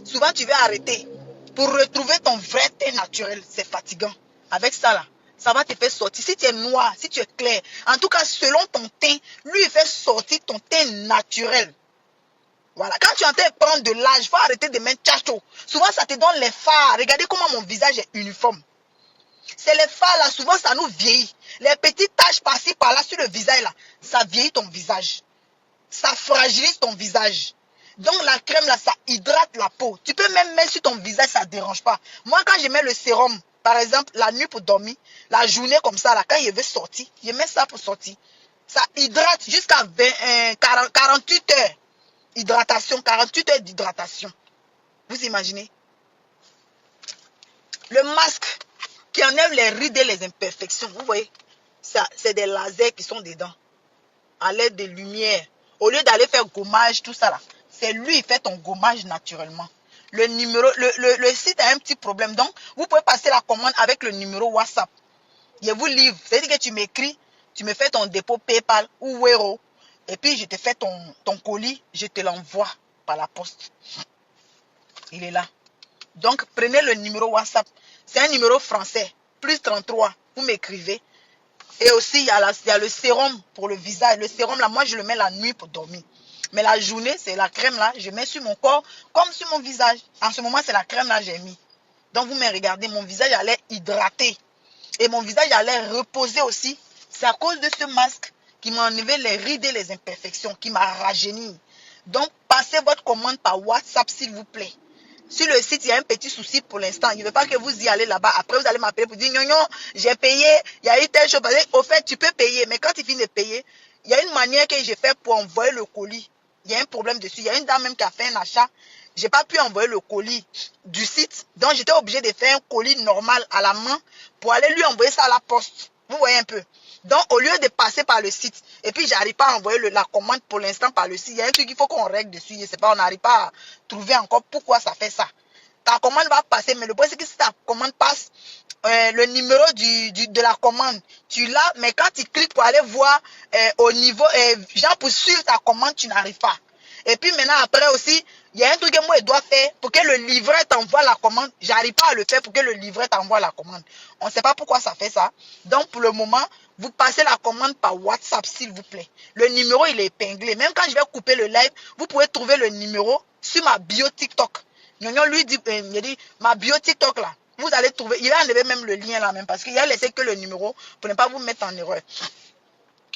souvent tu vas arrêter. Pour retrouver ton vrai teint naturel, c'est fatigant. Avec ça là, ça va te faire sortir. Si tu es noir, si tu es clair, en tout cas, selon ton teint, lui, il fait sortir ton teint naturel. Voilà. Quand tu es en train de prendre de l'âge, il faut arrêter de mettre tchatcho. Souvent, ça te donne les fards. Regardez comment mon visage est uniforme. C'est les fards là, souvent, ça nous vieillit. Les petites taches par-ci, par-là, sur le visage là, ça vieillit ton visage. Ça fragilise ton visage. Donc, la crème là, ça hydrate la peau. Tu peux même mettre sur ton visage, ça ne dérange pas. Moi, quand je mets le sérum, par exemple, la nuit pour dormir, la journée comme ça, là, quand je veux sortir, je mets ça pour sortir. Ça hydrate jusqu'à 48 heures. Hydratation, 48 heures d'hydratation. Vous imaginez? Le masque qui enlève les rides et les imperfections, vous voyez, c'est des lasers qui sont dedans. À l'aide de lumière. Au lieu d'aller faire gommage, tout ça là, c'est lui qui fait ton gommage naturellement. Le site a un petit problème. Donc, vous pouvez passer la commande avec le numéro WhatsApp. Je vous livre. C'est-à-dire que tu m'écris, tu me fais ton dépôt PayPal ou Wero. Et puis, je te fais ton colis, je te l'envoie par la poste. Il est là. Donc, prenez le numéro WhatsApp. C'est un numéro français. Plus 33. Vous m'écrivez. Et aussi, il y a le sérum pour le visage. Le sérum, là, moi, je le mets la nuit pour dormir. Mais la journée, c'est la crème, là, je mets sur mon corps comme sur mon visage. En ce moment, c'est la crème, là, j'ai mis. Donc, vous me regardez, mon visage allait hydrater. Et mon visage allait reposer aussi. C'est à cause de ce masque qui m'a enlevé les rides et les imperfections, qui m'a rajeuni. Donc, passez votre commande par WhatsApp, s'il vous plaît. Sur le site, il y a un petit souci pour l'instant. Il ne veut pas que vous y allez là-bas. Après, vous allez m'appeler pour dire, non, j'ai payé, il y a eu telle chose. Au fait, tu peux payer. Mais quand tu finis de payer, il y a une manière que j'ai fait pour envoyer le colis. Il y a un problème dessus. Il y a une dame même qui a fait un achat. j'ai pas pu envoyer le colis du site. Donc, j'étais obligé de faire un colis normal à la main pour aller lui envoyer ça à la poste. Vous voyez un peu. Donc, au lieu de passer par le site, et puis j'arrive pas à envoyer la commande pour l'instant par le site, il y a un truc qu'il faut qu'on règle dessus. Je sais pas, on n'arrive pas à trouver encore pourquoi ça fait ça. Ta commande va passer, mais le problème c'est que si ta commande passe, le numéro de la commande, tu l'as, mais quand tu cliques pour aller voir au niveau, genre pour suivre ta commande, tu n'arrives pas. Et puis maintenant, après aussi, il y a un truc que moi je dois faire pour que le livreur t'envoie la commande. J'arrive pas à le faire pour que le livreur t'envoie la commande. On ne sait pas pourquoi ça fait ça. Donc pour le moment, vous passez la commande par WhatsApp, s'il vous plaît. Le numéro, il est épinglé. Même quand je vais couper le live, vous pouvez trouver le numéro sur ma bio TikTok. Nyonyo lui dit, il dit, ma bio TikTok là, vous allez trouver, il va enlever même le lien là même, parce qu'il a laissé que le numéro pour ne pas vous mettre en erreur.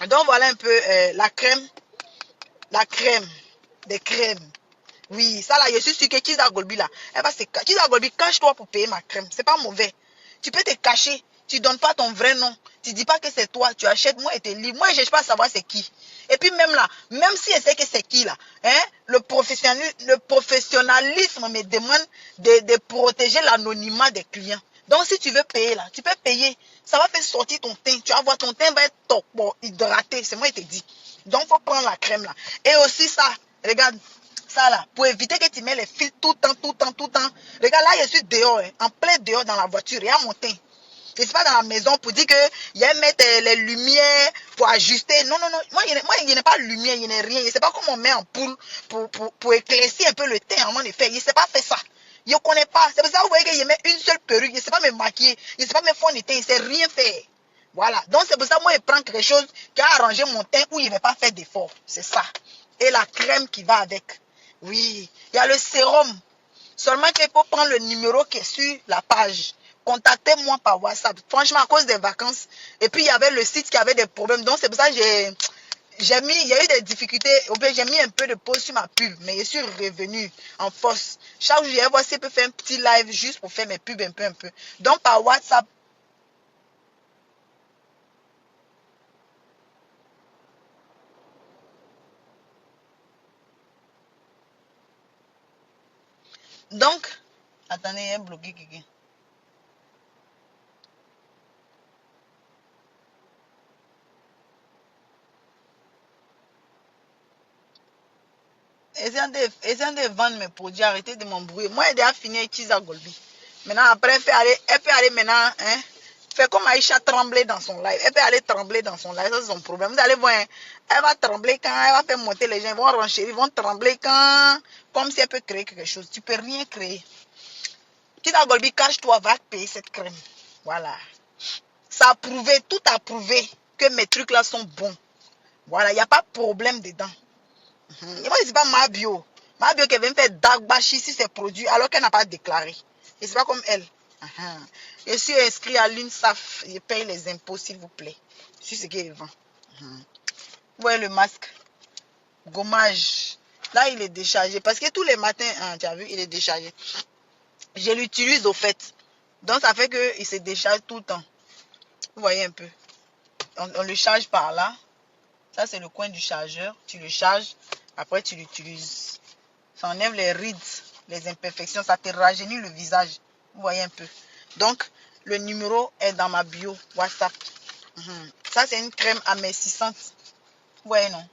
Donc voilà un peu la crème, des crèmes. Oui, ça là, je suis sûr que Chiza Golbi là, elle va se cacher. Chiza Golbi, cache-toi pour payer ma crème, c'est pas mauvais. Tu peux te cacher, tu donnes pas ton vrai nom, tu dis pas que c'est toi, tu achètes, moi et tes livres. Moi je cherche pas à savoir c'est qui. Et puis même là, même si elle sait que c'est qui là, hein, le professionnalisme me demande de protéger l'anonymat des clients. Donc si tu veux payer là, tu peux payer. Ça va faire sortir ton teint. Tu vas voir, ton teint va être top, bon, hydraté. C'est moi qui te dis. Donc il faut prendre la crème là. Et aussi ça, regarde, ça là, pour éviter que tu mets les fils tout le temps. Regarde là, je suis dehors, hein, en plein dehors dans la voiture. Regarde mon teint. Je ne suis pas dans la maison pour dire qu'il y a mettre les lumières pour ajuster. Non. Moi, il n'y a pas de lumière, il n'y a rien. Je ne sais pas comment on met en poule pour éclaircir un peu le teint avant de faire. Je ne sais pas faire ça. Je ne connais pas. C'est pour ça que vous voyez que je mets une seule perruque. Je ne sais pas me maquiller. Je ne sais pas me fond de teint. Je ne sais rien faire. Voilà. Donc, c'est pour ça que moi, je prends quelque chose qui a arrangé mon teint où il ne va pas faire d'effort. C'est ça. Et la crème qui va avec. Oui. Il y a le sérum. Seulement qu'il faut prendre le numéro qui est sur la page. Contactez-moi par WhatsApp. Franchement, à cause des vacances. Et puis, il y avait le site qui avait des problèmes. Donc, c'est pour ça que il y a eu des difficultés. J'ai mis un peu de pause sur ma pub. Mais je suis revenu en force. Chaque jour, je vais voir si je peux faire un petit live juste pour faire mes pubs un peu. Donc, par WhatsApp. Donc, attendez, il y a bloqué quelqu'un. Essayez de vendre mes produits, arrêtez de m'embrouiller. Moi, j'ai déjà fini avec Chiza Golbi. Maintenant, après, elle peut aller maintenant, hein, faire comme Aïcha trembler dans son live. Elle peut aller trembler dans son live, ça c'est son problème. Vous allez voir, hein, elle va trembler quand elle va faire monter les gens, ils vont renchérir, ils vont trembler quand, comme si elle peut créer quelque chose. Tu peux rien créer. Chiza Golbi, cache-toi, va payer cette crème. Voilà. Ça a prouvé, tout a prouvé que mes trucs là sont bons. Voilà, il n'y a pas de problème dedans. Et moi, c'est pas ma bio. Ma bio qui vient me faire dagbashi sur ses produits alors qu'elle n'a pas déclaré. Et c'est pas comme elle. Je suis inscrit à l'UNSAF. Je paye les impôts, s'il vous plaît. Sur ce qu'elle vend. Vous voyez le masque. Gommage. Là, il est déchargé. Parce que tous les matins, tu as vu, il est déchargé. Je l'utilise au fait. Donc, ça fait qu'il se décharge tout le temps. Vous voyez un peu. On le charge par là. Ça, c'est le coin du chargeur. Tu le charges. Après, tu l'utilises. Ça enlève les rides, les imperfections. Ça te rajeunit le visage. Vous voyez un peu. Donc, le numéro est dans ma bio WhatsApp. Ça, c'est une crème amincissante. Vous voyez, non?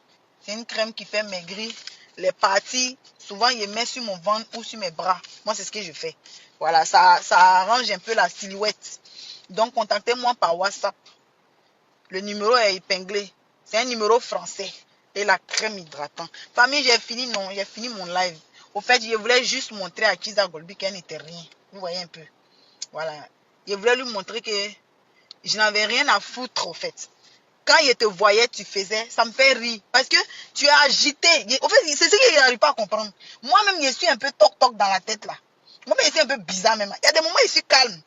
C'est une crème qui fait maigrir les parties. Souvent, je mets sur mon ventre ou sur mes bras. Moi, c'est ce que je fais. Voilà, ça arrange un peu la silhouette. Donc, contactez-moi par WhatsApp. Le numéro est épinglé. C'est un numéro français. Et la crème hydratante. Famille, j'ai fini mon live. Au fait, je voulais juste montrer à Chiza Golbi qu'elle n'était rien. Vous voyez un peu. Voilà. Je voulais lui montrer que je n'avais rien à foutre, au fait. Quand je te voyais, tu faisais, ça me fait rire. Parce que tu es agité. Au fait, c'est ce que je n'arrive pas à comprendre. Moi-même, je suis un peu toc-toc dans la tête, là. Moi-même, je suis un peu bizarre, même. Il y a des moments où je suis calme.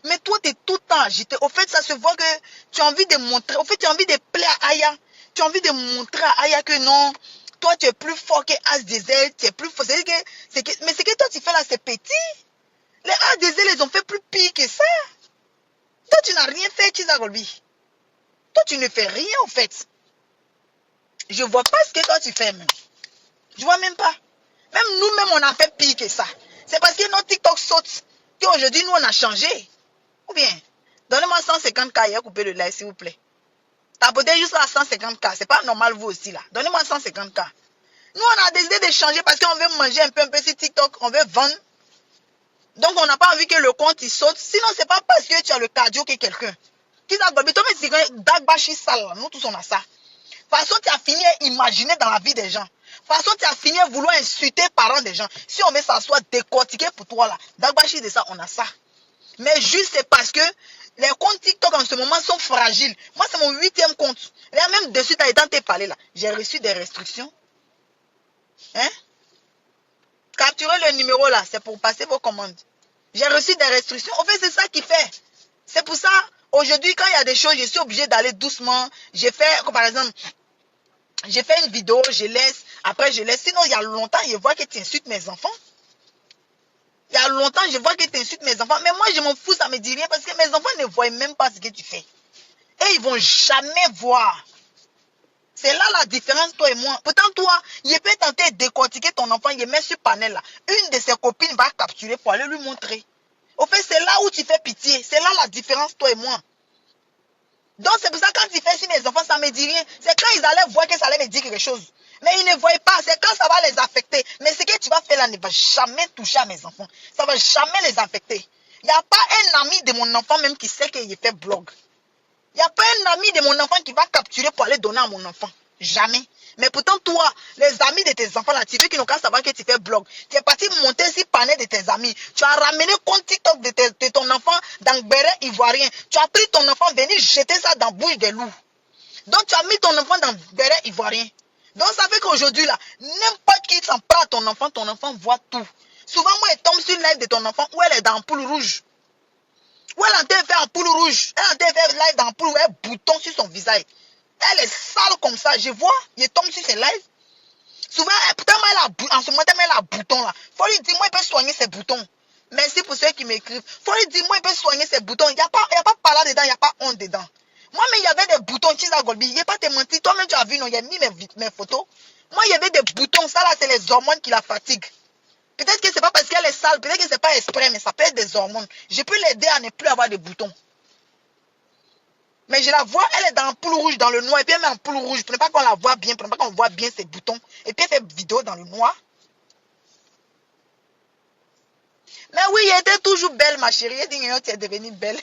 Mais toi, tu es tout le temps agité. Au fait, ça se voit que tu as envie de montrer. Au fait, tu as envie de plaire à Aya. Tu as envie de montrer à Aya que non, toi, tu es plus fort que As Diesel. Tu es plus fort. Mais ce que toi, tu fais là, c'est petit. Les As Diesel, ils ont fait plus pire que ça. Toi, tu n'as rien fait, Chiza Golbi. Toi, tu ne fais rien, en fait. Je vois pas ce que toi, tu fais, même. Je vois même pas. Même nous-mêmes, on a fait pire que ça. C'est parce que notre TikTok saute qu'aujourd'hui, nous, on a changé. Ou bien, donnez-moi 150K et coupez le live, s'il vous plaît. Tapotez juste à 150K. C'est pas normal, vous aussi, là. Donnez-moi 150K. Nous, on a décidé de changer parce qu'on veut manger un peu sur TikTok. On veut vendre. Donc, on n'a pas envie que le compte, il saute. Sinon, c'est pas parce que tu as le cardio que quelqu'un. Qui t'a golbi. Toi, mais c'est quand Dagbashi sale. Nous, tous, on a ça. De toute façon, tu as fini à imaginer dans la vie des gens. De toute façon, tu as fini à vouloir insulter les parents des gens. Si on veut s'asseoir décortiquer pour toi, là. Dagbashi de ça, on a ça. Mais juste, c'est parce que les comptes TikTok en ce moment sont fragiles. Moi, c'est mon 8e compte. Là, même dessus, tu as été parlé là. J'ai reçu des restrictions. Hein? Capturez le numéro là, c'est pour passer vos commandes. J'ai reçu des restrictions. En fait, c'est ça qui fait. C'est pour ça, aujourd'hui, quand il y a des choses, je suis obligée d'aller doucement. J'ai fait, comme par exemple, j'ai fait une vidéo, je laisse, après je laisse. Sinon, il y a longtemps, je vois que tu insultes mes enfants. Il y a longtemps, je vois que tu insultes mes enfants. Mais moi, je m'en fous, ça me dit rien parce que mes enfants ne voient même pas ce que tu fais. Et ils vont jamais voir. C'est là la différence, toi et moi. Pourtant, toi, il peut tenter de décortiquer ton enfant, il met sur panel là. Une de ses copines va capturer pour aller lui montrer. Au fait, c'est là où tu fais pitié. C'est là la différence, toi et moi. Donc, c'est pour ça que quand tu fais sur mes enfants, ça ne me dit rien. C'est quand ils allaient voir que ça allait me dire quelque chose. Mais ils ne voient pas. C'est quand ça va les affecter. Mais ce que tu vas faire là ne va jamais toucher à mes enfants. Ça ne va jamais les affecter. Il n'y a pas un ami de mon enfant même qui sait qu'il fait blog. Il n'y a pas un ami de mon enfant qui va capturer pour aller donner à mon enfant. Jamais. Mais pourtant, toi, les amis de tes enfants, là, tu veux qu'ils n'ont qu'à savoir que tu fais blog. Tu es parti monter sur panel de tes amis. Tu as ramené compte TikTok de ton enfant dans le béret ivoirien. Tu as pris ton enfant, venir jeter ça dans la bouche des loups. Donc, tu as mis ton enfant dans le béret ivoirien. Donc, ça fait qu'aujourd'hui, là, n'importe qui s'en prend à ton enfant voit tout. Souvent, moi, elle tombe sur le live de ton enfant où elle est dans l'ampoule rouge. Où elle est en train de faire ampoule rouge. Elle est en train de faire live dans l'ampoule où elle a un bouton sur son visage. Elle est sale comme ça. Je vois, il tombe sur ses lives. Souvent, pourtant, en ce moment, elle a un bouton là. Faut lui dire, moi, il peut soigner ses boutons. Merci pour ceux qui m'écrivent. Faut lui dire, moi, il peut soigner ses boutons. Il n'y a pas parler dedans, il n'y a pas honte dedans. Moi, mais il y avait des boutons, Chisa Golbi. Il n'y a pas te mentir. Toi-même, tu as vu, non, il y a mis mes photos. Moi, il y avait des boutons. Ça, là, c'est les hormones qui la fatiguent. Peut-être que c'est pas parce qu'elle est sale, peut-être que c'est pas exprès, mais ça peut être des hormones. Je peux l'aider à ne plus avoir de boutons. Mais je la vois, elle est dans un poule rouge, dans le noir, et puis elle met un poule rouge, pour ne pas qu'on la voit bien, pour ne pas qu'on voit bien ses boutons. Et puis elle fait vidéo dans le noir. Mais oui, elle était toujours belle, ma chérie. Elle dit que tu es devenue belle.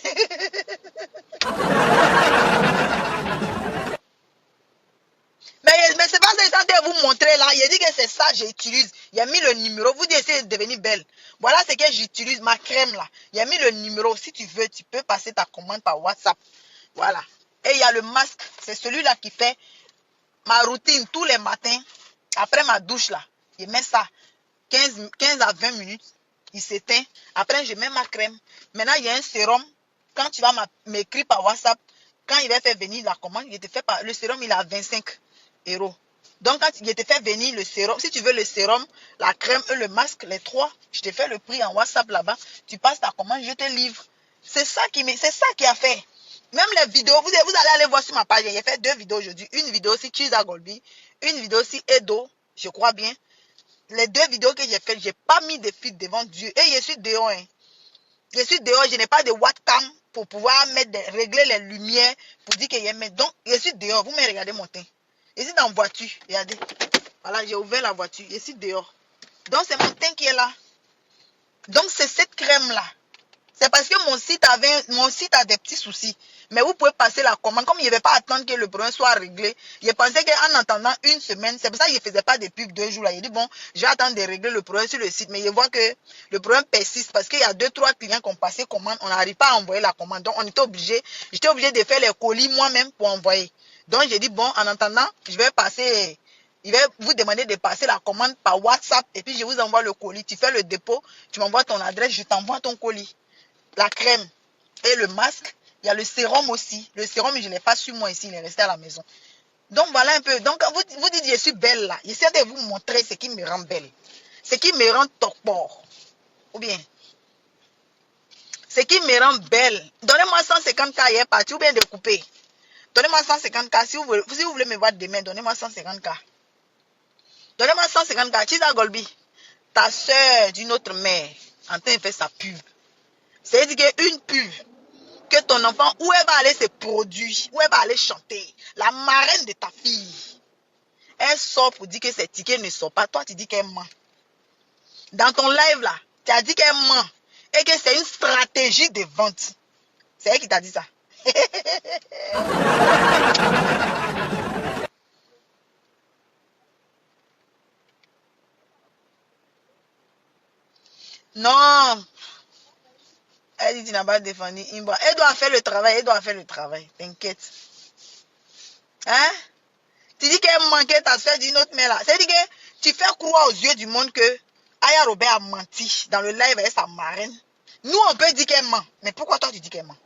mais c'est pas ça que je vais vous montrer là. Il a dit que c'est ça que j'utilise. Il a mis le numéro. Vous dites que de devenir belle. Voilà ce que j'utilise, ma crème là. Il a mis le numéro. Si tu veux, tu peux passer ta commande par WhatsApp. Voilà. Et il y a le masque. C'est celui-là qui fait ma routine tous les matins. Après ma douche là. Je mets ça 15 à 20 minutes. Il s'éteint. Après, je mets ma crème. Maintenant, il y a un sérum. Quand tu vas m'écrire par WhatsApp, quand il va faire venir la commande, il te fait par... le sérum, il est à 25 €. Donc, quand il te fait venir le sérum, si tu veux le sérum, la crème et le masque, les trois, je te fais le prix en WhatsApp là-bas. Tu passes ta commande, je te livre. C'est ça qui a fait. Même les vidéos, vous allez aller voir sur ma page. J'ai fait 2 vidéos aujourd'hui. Une vidéo sur Chisa Golbi, une vidéo sur Edo, je crois bien. Les 2 vidéos que j'ai faites, je n'ai pas mis de filtre devant Dieu. Et je suis dehors. Hein. Je suis dehors, je n'ai pas de webcam pour pouvoir régler les lumières pour dire qu'il y a. Donc, je suis dehors. Vous me regardez mon teint. Je suis dans la voiture. Regardez. Voilà, j'ai ouvert la voiture. Je suis dehors. Donc, c'est mon teint qui est là. Donc, c'est cette crème-là. C'est parce que mon site a des petits soucis. Mais vous pouvez passer la commande. Comme je ne vais pas attendre que le problème soit réglé, je pensais qu'en attendant une semaine, c'est pour ça que je ne faisais pas depuis 2 jours. Là. J'ai dit, bon, je vais attendre de régler le problème sur le site. Mais je vois que le problème persiste parce qu'il y a 2-3 clients qui ont passé commande. On n'arrive pas à envoyer la commande. Donc, j'étais obligé de faire les colis moi-même pour envoyer. Donc, j'ai dit, bon, en attendant, je vais vous demander de passer la commande par WhatsApp. Et puis, je vous envoie le colis. Tu fais le dépôt, tu m'envoies ton adresse, je t'envoie ton colis. La crème et le masque. Il y a le sérum aussi. Le sérum, je ne l'ai pas sur moi ici. Il est resté à la maison. Donc, voilà un peu. Donc, vous dites, je suis belle là. J'essaie de vous montrer ce qui me rend belle. Ce qui me rend torpor. Ou bien, ce qui me rend belle. Donnez-moi 150K hier parti ou bien de couper. Donnez-moi 150K. Si vous voulez me voir demain, donnez-moi 150K. Donnez-moi 150K. Chisa Golbi. ta soeur d'une autre mère en train de faire sa pub. C'est-à-dire qu'une pub, que ton enfant, où elle va aller se produire, où elle va aller chanter, la marraine de ta fille, elle sort pour dire que ses tickets ne sortent pas. Toi, tu dis qu'elle ment. Dans ton live là, tu as dit qu'elle ment et que c'est une stratégie de vente. C'est elle qui t'a dit ça. Non. Elle dit tu n'as pas défendu Imbra. Elle doit faire le travail, elle doit faire le travail. T'inquiète. Hein? Tu dis qu'elle manquait ta soeur d'une autre mère là. C'est-à-dire que tu fais croire aux yeux du monde que Aya Robert a menti dans le live avec sa marraine. Nous, on peut dire qu'elle ment. Mais pourquoi toi, tu dis qu'elle ment?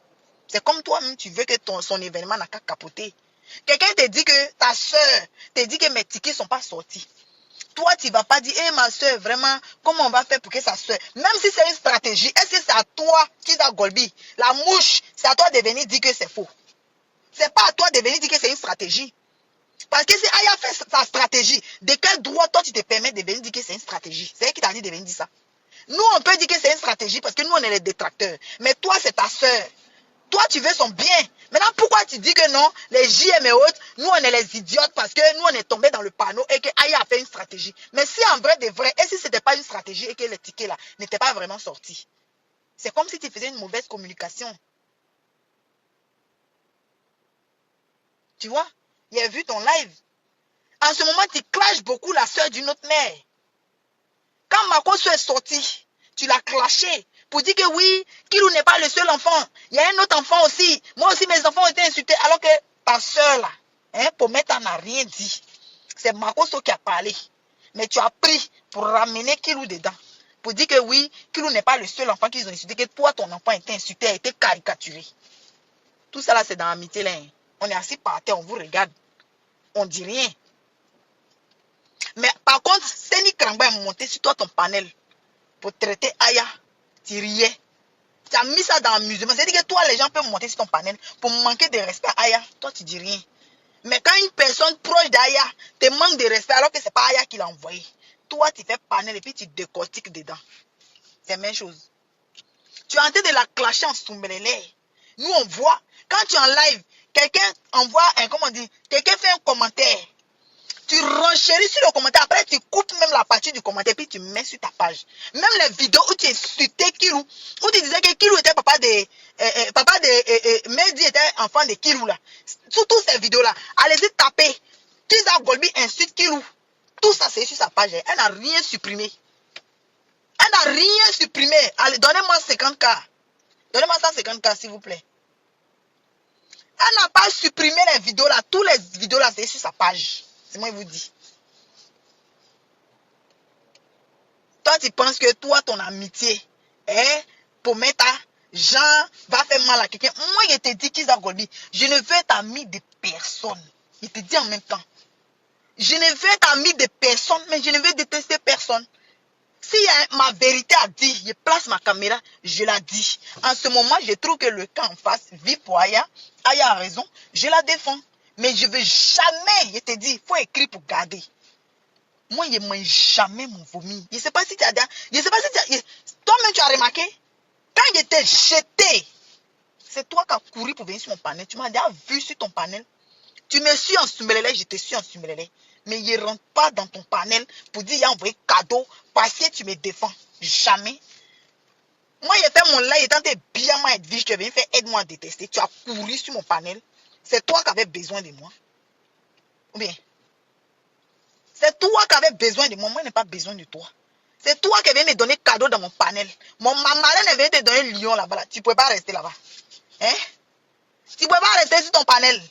C'est comme toi-même, tu veux que son événement n'a qu'à capoter. Quelqu'un te dit que ta soeur te dit que mes tickets ne sont pas sortis. Toi, tu ne vas pas dire, hé ma soeur, vraiment, comment on va faire pour que sa soeur, même si c'est une stratégie, est-ce que c'est à toi qui t'a Golbi, la mouche, c'est à toi de venir dire que c'est faux. C'est pas à toi de venir dire que c'est une stratégie. Parce que si Aya fait sa stratégie, de quel droit toi tu te permets de venir dire que c'est une stratégie? C'est elle qui t'a dit de venir dire ça. Nous, on peut dire que c'est une stratégie parce que nous, on est les détracteurs. Mais toi, c'est ta soeur. Toi, tu veux son bien. Maintenant, pourquoi tu dis que non, les JM et autres, nous, on est les idiotes parce que nous, on est tombés dans le panneau et que Aya a fait une stratégie. Mais si en vrai de vrai, et si ce n'était pas une stratégie et que les tickets là n'étaient pas vraiment sortis, c'est comme si tu faisais une mauvaise communication. Tu vois? Il a vu ton live. En ce moment, tu clashes beaucoup la soeur d'une autre mère. Quand Makoso est sorti, tu l'as clashé pour dire que oui, Kilou n'est pas le seul enfant. Il y a un autre enfant aussi. Moi aussi, mes enfants ont été insultés. Alors que ta soeur là, Pometa n'a rien dit. C'est Makoso qui a parlé. Mais tu as pris pour ramener Kilou dedans. Pour dire que oui, Kilou n'est pas le seul enfant qu'ils ont insulté. Que toi, ton enfant a été insulté, a été caricaturé. Tout ça là, c'est dans l'amitié là. On est assis par terre, on vous regarde. On dit rien. Mais par contre, Seni Krangba est monté sur toi ton panel pour traiter Aya. Tu riais. Tu as mis ça dans l'amusement. C'est-à-dire que toi, les gens peuvent monter sur ton panel pour manquer de respect à Aya. Toi, tu dis rien. Mais quand une personne proche d'Aya te manque de respect alors que ce n'est pas Aya qui l'a envoyé, toi, tu fais panel et puis tu décortiques dedans. C'est la même chose. Tu es en train de la clasher en Soumbelele. Nous, on voit, quand tu es en live, quelqu'un envoie un, comment on dit, quelqu'un fait un commentaire. Tu renchéris sur le commentaire. Après, tu coupes même la partie du commentaire. Puis tu mets sur ta page. Même les vidéos où tu insultais Kilou. Où tu disais que Kilou était papa de Mehdi était enfant de Kilou là. Sur toutes ces vidéos-là. Allez-y taper. Kiza Golbi insulte Kilou. Tout ça, c'est sur sa page. Elle n'a rien supprimé. Elle n'a rien supprimé. Allez, donnez-moi 50K. Donnez-moi 150K, s'il vous plaît. Elle n'a pas supprimé les vidéos là. Toutes les vidéos là, c'est sur sa page. C'est moi qui vous dis. Toi, tu penses que toi, ton amitié, pour mettre Jean va faire mal à quelqu'un. Moi, je te dis qu'ils ont Golbi. Je ne veux être ami de personne. Je te dis en même temps. Je ne veux être ami de personne, mais je ne veux détester personne. Si ma vérité a dit, je place ma caméra, je la dis. En ce moment, je trouve que le cas en face vit pour Aya. Aya a raison, je la défends. Mais je ne veux jamais, je te dis, il faut écrire pour garder. Moi, je ne mange jamais mon vomi. Je ne sais pas si tu as... Je sais pas si tu as... Toi-même, tu as remarqué, quand je t'ai jeté, c'est toi qui as couru pour venir sur mon panel. Tu m'as déjà vu sur ton panel. Tu me suis en Soumbelele, je te suis en Soumbelele. Mais je ne rentre pas dans ton panel pour dire, il y a envoyé cadeau parce que tu me défends. Jamais. Moi, j'ai fait mon live, étant bien mal être vu, tu es venu faire aide-moi à détester. Tu as couru sur mon panel. C'est toi qui avais besoin de moi. Ou bien, c'est toi qui avais besoin de moi. Moi, je n'ai pas besoin de toi. C'est toi qui viens me donner cadeau dans mon panel. Ma marraine vient te donner le lion là-bas. Là. Tu ne pouvais pas rester là-bas. Hein? Tu ne pouvais pas rester sur ton panel.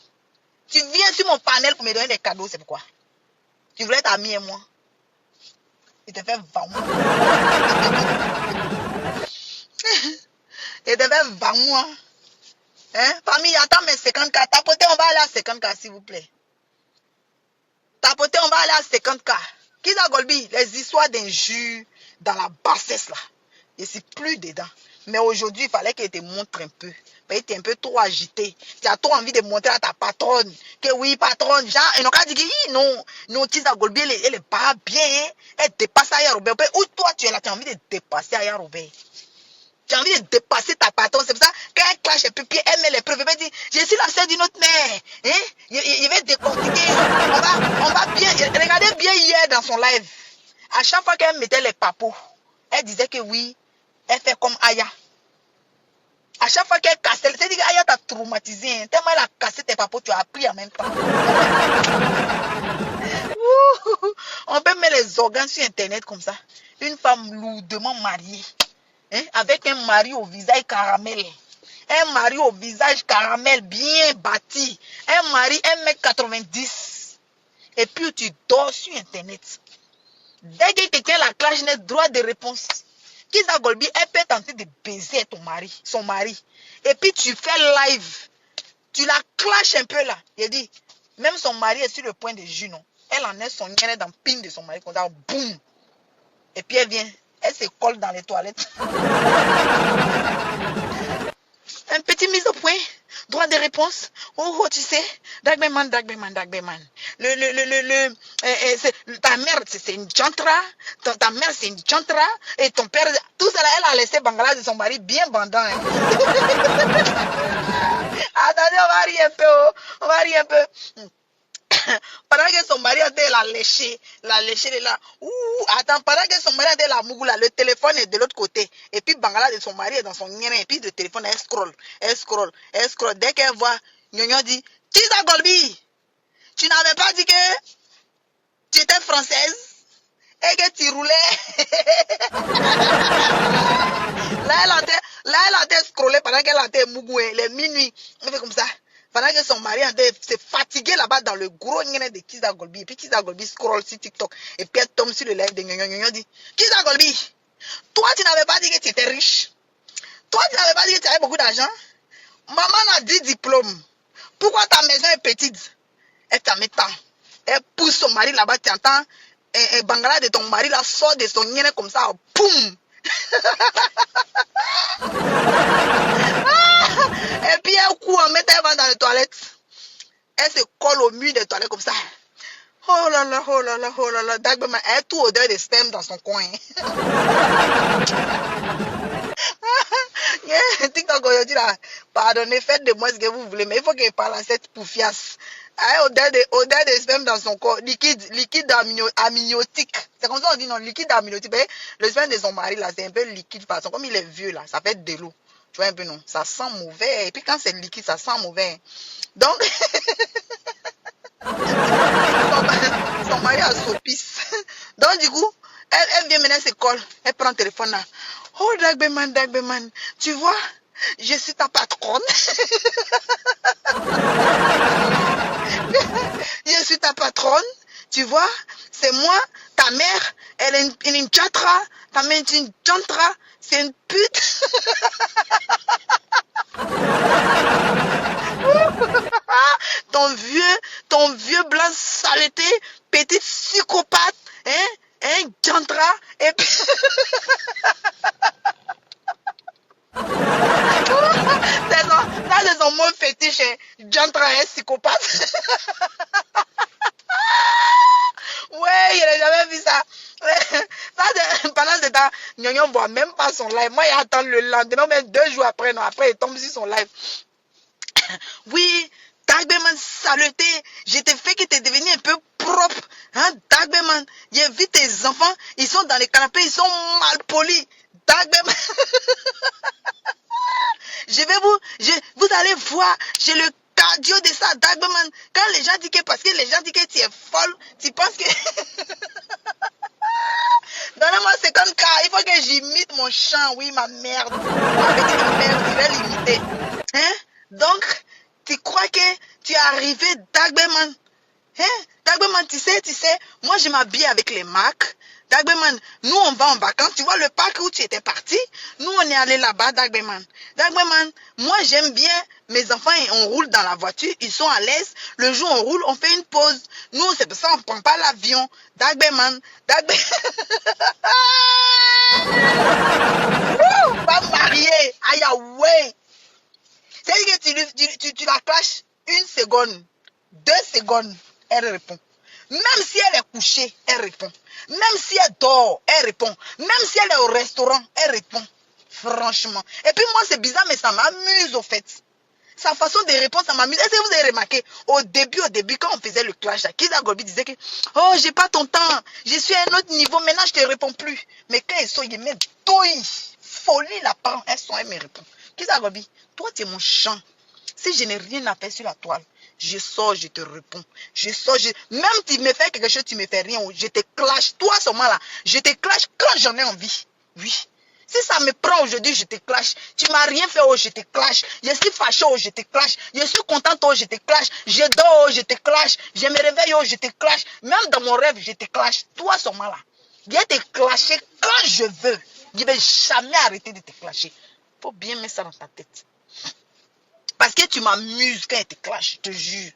Tu viens sur mon panel pour me donner des cadeaux, c'est pourquoi. Tu voulais être ami et moi. Il te fait vendre. Il te fait vendre. Hein? Famille, attends mes 50K. Tapotez, on va aller à 50K, s'il vous plaît. Tapotez, on va aller à 50K. Kiza Golbi, les histoires d'injures dans la bassesse là. Je ne suis plus dedans. Mais aujourd'hui, il fallait que je te montre un peu. pays, tu es un peu trop agité. Tu as trop envie de montrer à ta patronne que oui, patronne, genre, et non, quand tu dis non, non, Tisa Golbi, elle est pas bien, hein. Elle dépasse Aya Robert. Ou toi, tu es là, tu as envie de dépasser Aya Robert. Tu as envie de dépasser ta patronne. C'est pour ça, quand elle clash et puis elle met les preuves, elle dit, je suis la sœur d'une autre mère. Hein? Je vais décortiquer. On va bien. Regardez bien hier dans son live. À chaque fois qu'elle mettait les papous, elle disait que oui, elle fait comme Aya. À chaque fois qu'elle cassait, c'est-à-dire qu'Aya t'a traumatisé. Hein? Tellement elle a cassé tes papous, tu as appris en même temps. On peut mettre les organes sur Internet comme ça. Une femme lourdement mariée. Hein, avec un mari au visage caramel. Un mari au visage caramel bien bâti. Un mari 1m90. Et puis tu dors sur Internet. Dès que quelqu'un la clash, n'a droit de réponse. Kizza Golbi, elle peut tenter de baiser son mari. Et puis tu fais live. Tu la clashes un peu là. Il dit, même son mari est sur le point de junon. Elle en est son nez dans le pin de son mari. Comme ça, boum. Et puis elle vient. Elle se colle dans les toilettes. Un petit mise au point. Droit de réponse. Oh, tu sais. Dagbeman. Ta mère, c'est une chantra. Ta mère, c'est une chantra. Et ton père, tout ça là, elle a laissé Bangala de son mari bien bandant. Hein. Attendez, on va rire un peu. Pendant que son mari a été la lécher de là. Attends, pendant que son mari a été la mougula, le téléphone est de l'autre côté. Et puis Bangala de son mari est dans son nien. Et puis le téléphone, elle scroll. Dès qu'elle voit, Nyonyo dit, Kizza Golbi, tu n'avais pas dit que tu étais française et que tu roulais. Là, elle a été scrollée pendant qu'elle a été mougouée, les minuit. Elle fait comme ça. Pendant que son mari s'est fatigué là-bas dans le gros nien de Kizza Golbi. Et puis Kizza Golbi scroll sur TikTok. Et puis elle tombe sur le live de Nyonyo dit, Kizza Golbi, toi tu n'avais pas dit que tu étais riche. Toi tu n'avais pas dit que tu avais beaucoup d'argent. Maman a 10 diplômes. Pourquoi ta maison est petite? Elle t'en met tant. Elle pousse son mari là-bas, tu entends. Et Bangala de ton mari là sort de son nien comme ça. Boum. Et puis elle court en mettant elle va dans les toilettes. Elle se colle au mur des toilettes comme ça. Oh là là. Dagbeman, elle a tout odeur de sperme dans son coin. TikTok aujourd'hui là, pardonnez, faites de moi ce que vous voulez, mais il faut qu'elle parle à cette poufiasse. Elle a odeur de sperme dans son corps, liquide amniotique. C'est comme ça on dit non, liquide amniotique. Le sperme de son mari là, c'est un peu liquide façon, comme il est vieux là, ça fait de l'eau. Tu vois un peu non, ça sent mauvais. Et puis quand c'est liquide, ça sent mauvais. Donc, son mari a sopisse. Donc du coup, elle vient maintenant se colle. Elle prend le téléphone là. Oh Dagbeman, tu vois, je suis ta patronne. Je suis ta patronne. Tu vois, c'est moi, ta mère, elle est une chatra. Ta mère est une chantra. C'est une pute. ton vieux blanc saleté, petite psychopathe, hein, chantra, et puis... Ça, c'est son mot fétiche, hein. Jantra, hein, psychopathe. Ouais, il n'a jamais vu ça. Ça, pendant ce temps, Nyonyo ne voit même pas son live. Moi, il attend le lendemain, même 2 jours après. Non, après, il tombe sur son live. Oui, Dagbeman, saleté. Je t'ai fait que tu es devenu un peu propre. Hein, Dagbeman, j'ai vu tes enfants, ils sont dans les canapés, ils sont mal polis. Dagbeman. Vous allez voir, j'ai le cardio de ça, Dagbeman. Quand les gens disent que, parce que les gens disent que tu es folle, tu penses que... Donnez-moi 50K, il faut que j'imite mon chant, oui, ma merde. Ma petite merde, je vais l'imiter. Hein? Donc, tu crois que tu es arrivé, Dagbeman? Hein? Dagbeman, tu sais, moi je m'habille avec les marques. Dagbeman, nous on va en vacances. Tu vois le parc où tu étais parti? Nous on est allé là-bas, Dagbeman. Dagbeman, moi j'aime bien mes enfants, on roule dans la voiture, ils sont à l'aise. Le jour on roule, on fait une pause. Nous c'est pour ça on prend pas l'avion. Dagbeman, pas marié. Aïe ouais. C'est-à-dire que tu la clashes 1 seconde, 2 secondes, elle répond. Même si elle est couchée, elle répond. Même si elle dort, elle répond. Même si elle est au restaurant, elle répond. Franchement. Et puis moi, c'est bizarre, mais ça m'amuse au fait. Sa façon de répondre, ça m'amuse. Est-ce que vous avez remarqué, au début, quand on faisait le clash, Kizza Golby disait que oh, j'ai pas ton temps, je suis à un autre niveau, maintenant je te réponds plus. Mais quand ils sont, ils mettent douille, folie là-bas, elle me répond. Kizza Golby, toi, tu es mon champ. Si je n'ai rien à faire sur la toile, je sors, je te réponds. Je sors, même tu me fais quelque chose, tu me fais rien. Je te clash, toi seulement là. Je te clash quand j'en ai envie. Oui. Si ça me prend aujourd'hui, je te clash. Tu m'as rien fait, oh, je te clash. Je suis fâché, oh, je te clash. Je suis contente, oh, je te clash. Je dors, oh, je te clash. Je me réveille, oh, je te clash. Même dans mon rêve, je te clash. Toi seulement là. Je vais te clasher quand je veux. Je ne vais jamais arrêter de te clasher. Il faut bien mettre ça dans ta tête. Parce que tu m'amuses quand elle te clash, je te jure.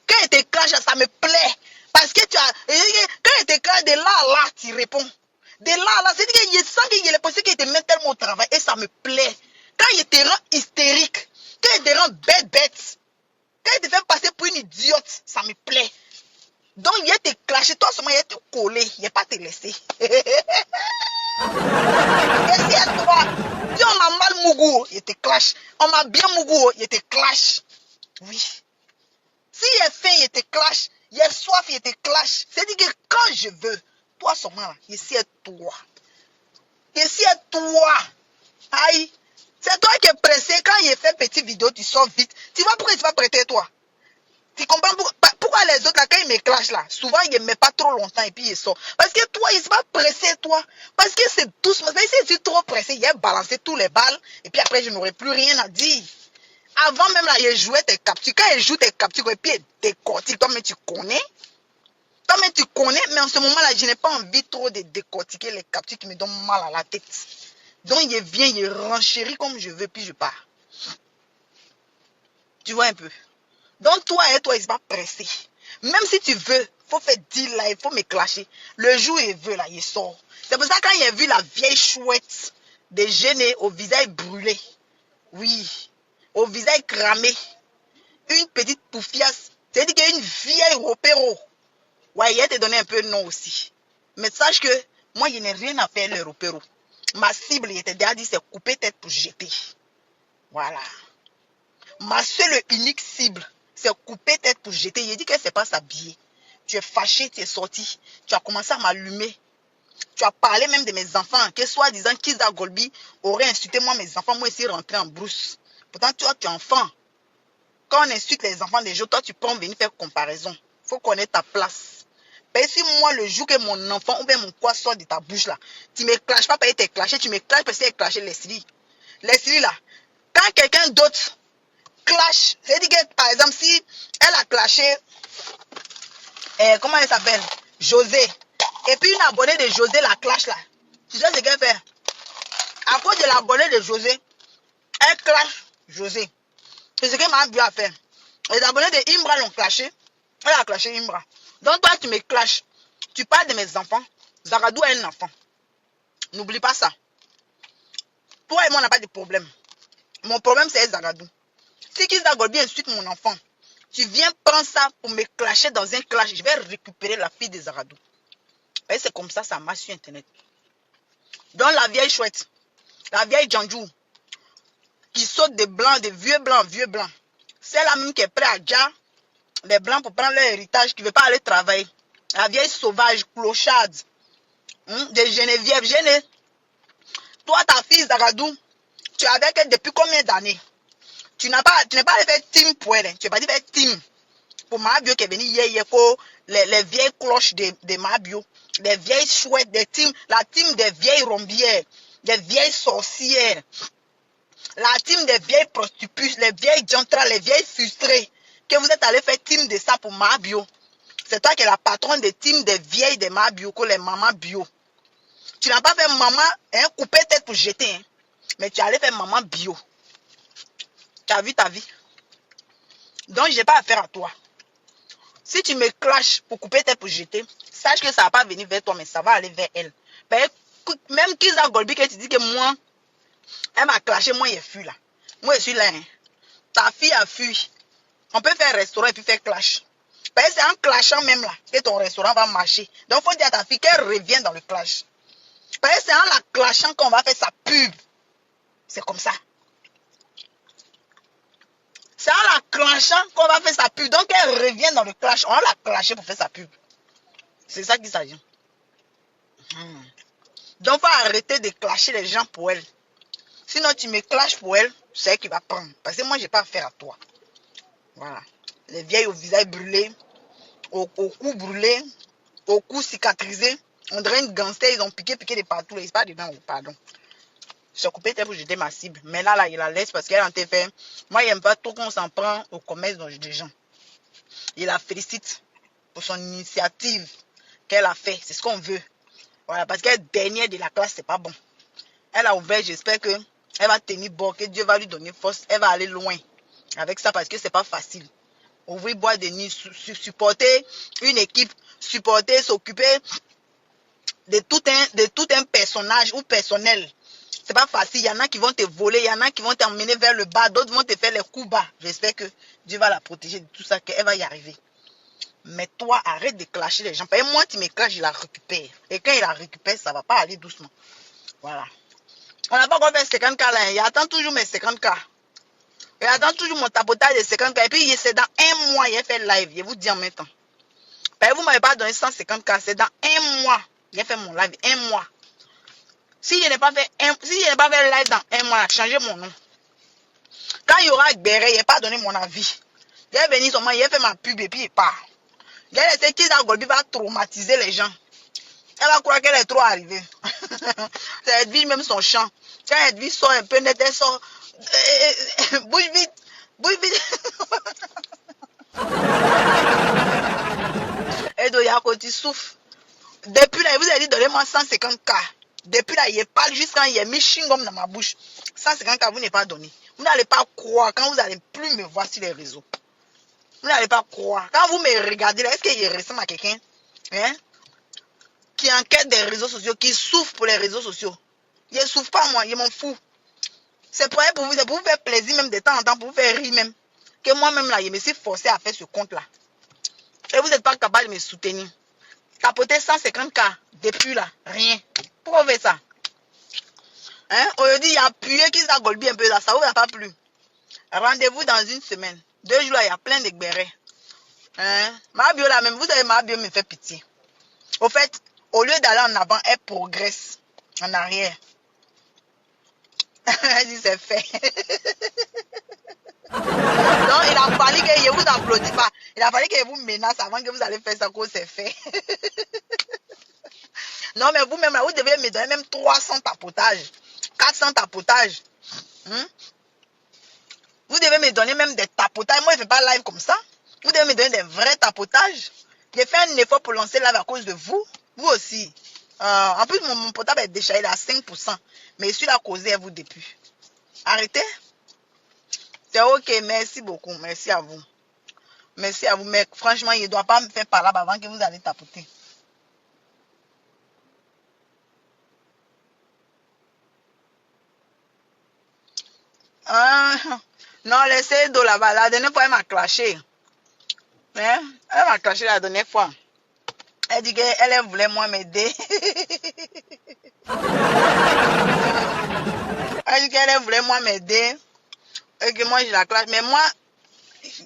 Quand elle te clash, ça me plaît. Parce que quand elle te clash, de là, tu réponds. De là, c'est-à-dire que je sens qu'il est possible qu'elle te mette tellement au travail et ça me plaît. Quand il te rend hystérique, quand il te rend bête, quand il te fait passer pour une idiote, ça me plaît. Donc, il te clasher, toi seulement, il te coller, il ne pas te laisser. Et si à toi, si on m'a mal mougou, il te clash. On m'a bien mougou, il te clash. Oui. Si il est faim, il te clash. Il est soif, il te clash. C'est-à-dire que quand je veux, toi seulement là, ici est toi. Ici est toi. Aïe. C'est toi qui es pressé. Quand il fait petite vidéo, tu sors vite. Tu vois pourquoi tu vas prêter toi? Tu comprends pourquoi les autres là, quand ils me clashent là, souvent ils ne mettent pas trop longtemps et puis ils sortent. Parce que toi, ils ne sont pas pressés, toi. Parce que c'est doucement. Mais si je suis trop pressé, il a balancé tous les balles et puis après, je n'aurai plus rien à dire. Avant même là, il jouait tes captures. Quand il joue tes captures et puis il décortique, toi, mais tu connais. Toi-même, tu connais, mais en ce moment-là, je n'ai pas envie trop de décortiquer les captures qui me donnent mal à la tête. Donc, il vient, il renchérit comme je veux, puis je pars. Tu vois un peu. Donc, toi et toi, il ne va pas pressé. Même si tu veux, il faut faire deal là, il faut me clasher. Le jour où il veut, là, il sort. C'est pour ça quand il a vu la vieille chouette déjeuner au visage brûlé. Oui, au visage cramé. Une petite poufiasse. C'est-à-dire qu'il y a une vieille ropéro. Ouais, il a te donné un peu de nom aussi. Mais sache que moi, je n'ai rien à faire le ropéro. Ma cible, il était déjà dit, c'est couper tête pour jeter. Voilà. Ma seule et unique cible, c'est couper tête pour jeter. Il dit que c'est pas s'habiller. Tu es fâché, tu es sorti. Tu as commencé à m'allumer. Tu as parlé même de mes enfants. Que soi-disant Kizza Golby aurait insulté moi, mes enfants. Moi, ici, rentrer en brousse. Pourtant, toi, tu es enfant. Quand on insulte les enfants des gens, toi, tu peux en venir faire comparaison. Il faut connaître ta place. Mais si moi, le jour que mon enfant ou bien mon quoi sort de ta bouche là, tu ne me clashes pas parce que tu es clashé, tu me clashes parce que tu es clashé Leslie. Leslie là, quand quelqu'un d'autre clash, c'est-à-dire que par exemple, si elle a clashé, comment elle s'appelle? José. Et puis une abonnée de José la clash là. Tu sais ce qu'elle fait? À cause de l'abonnée de José, elle clash José. C'est ce que m'a bien fait. Les abonnés de Imbra l'ont clashé. Elle a clashé Imbra. Donc toi, tu me clashes. Tu parles de mes enfants. Zagadou a un enfant. N'oublie pas ça. Toi et moi, on n'a pas de problème. Mon problème, c'est Zagadou. Si Kizza Golby insulte mon enfant, tu viens prendre ça pour me clasher dans un clash. Je vais récupérer la fille de Zagadou. Et c'est comme ça marche sur Internet. Donc la vieille chouette, la vieille Djandjou, qui saute des blancs, des vieux blancs, c'est la même qui est prête à dire les blancs pour prendre leur héritage, qui ne veut pas aller travailler. La vieille sauvage, clocharde, de Geneviève. Toi, ta fille Zagadou, tu es avec elle depuis combien d'années? Tu n'es pas allé faire team pour elle. Tu n'es pas dit faire team. Pour Mabio qui est venu hier pour les vieilles cloches de Mabio. Les vieilles chouettes, la team des vieilles rombières, des vieilles sorcières. La team des vieilles prostituées, les vieilles jantrales, les vieilles frustrées. Que vous êtes allé faire team de ça pour Mabio. C'est toi qui es la patronne des teams des vieilles de Mabio, les mamans bio. Tu n'as pas fait maman, couper tête pour jeter. Mais tu es allé faire maman bio. Tu as vu ta vie. Donc, je n'ai pas affaire à toi. Si tu me clashes pour couper tête pour jeter, sache que ça ne va pas venir vers toi, mais ça va aller vers elle. Même Kizza Golby, que tu dis que moi, elle m'a clashé, moi, je suis là. Moi, je suis là. ta fille a fui. On peut faire restaurant et puis faire clash. Parce que c'est en clashant même là que ton restaurant va marcher. Donc, il faut dire à ta fille qu'elle revienne dans le clash. Parce que c'est en la clashant qu'on va faire sa pub. C'est comme ça. C'est en la clashant qu'on va faire sa pub. Donc, elle revient dans le clash. On va la clasher pour faire sa pub. C'est ça qu'il s'agit. Donc, il faut arrêter de clasher les gens pour elle. Sinon, tu me clashes pour elle, c'est elle qui va prendre. Parce que moi, je n'ai pas affaire à toi. Voilà. Les vieilles au visage brûlé, au cou brûlé, au cou cicatrisé. On dirait une gangster, ils ont piqué de partout. Ils ne sont pas dedans, pardon. Je coupé pour jeter ma cible. Mais là, il la laisse parce qu'elle en t'a fait. Moi, il n'aime pas trop qu'on s'en prend au commerce des gens. Il la félicite pour son initiative qu'elle a fait. C'est ce qu'on veut. Voilà, parce qu'elle est dernière de la classe, c'est pas bon. Elle a ouvert, j'espère que elle va tenir bon, que Dieu va lui donner force. Elle va aller loin avec ça parce que c'est pas facile. Ouvrir boîte de nuit, supporter une équipe, supporter, s'occuper de tout un personnage ou personnel. C'est pas facile. Il y en a qui vont te voler, il y en a qui vont t'emmener vers le bas, d'autres vont te faire les coups bas. J'espère que Dieu va la protéger de tout ça, qu'elle va y arriver. Mais toi, arrête de clasher les gens. Parce que moi, tu me clashes, je la récupère. Et quand il la récupère, ça va pas aller doucement. Voilà. On n'a pas encore fait 50K là. Il attend toujours mes 50K. Il attend toujours mon tapotage de 50K. Et puis, c'est dans un mois, il a fait live. Je vous dis en même temps. Parce que vous ne m'avez pas donné 150K. C'est dans un mois. Il a fait mon live. Un mois. Si je n'ai pas fait live dans un mois, changez mon nom. Quand il y aura Gbéré, il n'a pas donné mon avis. Il est venu seulement, il a fait ma pub et puis il part. Il a laissé Kizza Golby va traumatiser les gens. Elle va croire qu'elle est trop arrivée. C'est Edwige même son chant. Quand Edwige sort un peu net, elle sort. Bouge vite. Bouge vite. Edo Yako, tu souffres. Depuis là, il vous a dit donnez-moi 150K. Depuis là, il parle juste quand il a mis chewing-gum dans ma bouche. 150K, vous n'avez pas donné. Vous n'allez pas croire quand vous n'allez plus me voir sur les réseaux. Vous n'allez pas croire. Quand vous me regardez là, est-ce qu'il ressemble à quelqu'un qui enquête des réseaux sociaux, qui souffre pour les réseaux sociaux? Il ne souffre pas moi, il m'en fout. C'est pour vous faire plaisir même de temps en temps, pour vous faire rire même. Que moi-même là, je me suis forcé à faire ce compte là. Et vous n'êtes pas capable de me soutenir. Tapoter 150K depuis là, rien. Pourquoi vous faites ça? Aujourd'hui, il y a appuyé Kizza Golby un peu là, ça vous va pas plus. Rendez-vous dans une semaine. 2 jours là, il y a plein de gbérés. Ma bio là même, vous savez, ma bio me fait pitié. Au fait, au lieu d'aller en avant, elle progresse en arrière. Elle dit c'est fait. Non, il a fallu que je vous applaudisse pas. Il a fallu que je vous menace avant que vous allez faire ça, que c'est fait. Non, mais vous-même, là, vous devez me donner même 300 tapotages, 400 tapotages. Vous devez me donner même des tapotages. Moi, je ne fais pas live comme ça. Vous devez me donner des vrais tapotages. J'ai fait un effort pour lancer live à cause de vous. Vous aussi. En plus, mon portable est déchargé à 5%. Mais je suis là à causer à vous depuis. Arrêtez. C'est ok. Merci beaucoup. Merci à vous. Merci à vous. Mais franchement, il ne doit pas me faire parler avant que vous allez tapoter. Non, laissez de là-bas. La dernière fois, elle m'a clashé. Elle m'a clashé la dernière fois. Elle dit qu'elle voulait moi m'aider. Elle dit qu'elle voulait moi m'aider. Et que moi, je la clash. Mais moi,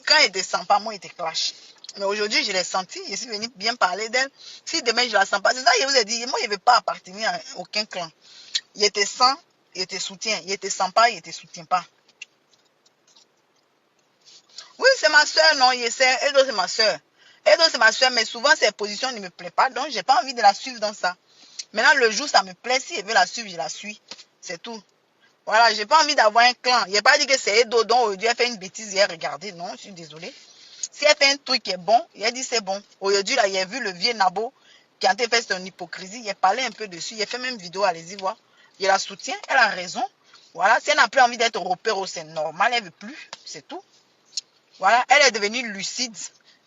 quand elle ne descend pas, moi, il te clash. Mais aujourd'hui, je l'ai senti. Je suis venu bien parler d'elle. Si demain, je ne la sens pas, c'est ça que je vous ai dit. Moi, je ne veux pas appartenir à aucun clan. Il te sent, il te soutient. Il te sent pas, il te soutient pas. Oui, c'est ma soeur, non, Edo, c'est ma soeur. Edo, c'est ma soeur, mais souvent, ses positions ne me plaisent pas. Donc, je n'ai pas envie de la suivre dans ça. Maintenant, le jour, ça me plaît. Si je veux la suivre, je la suis. C'est tout. Voilà, je n'ai pas envie d'avoir un clan. Je n'ai pas dit que c'est Edo, donc aujourd'hui, elle fait une bêtise hier. Regardez, non, je suis désolée. Si elle fait un truc qui est bon, il a dit c'est bon. Aujourd'hui, là, il a vu le vieux Nabo qui a fait son hypocrisie. Il a parlé un peu dessus. Il a fait même une vidéo, allez-y voir. Il la soutient, elle a raison. Voilà, si elle n'a plus envie d'être repère, c'est normal, elle ne veut plus. C'est tout. Voilà, elle est devenue lucide.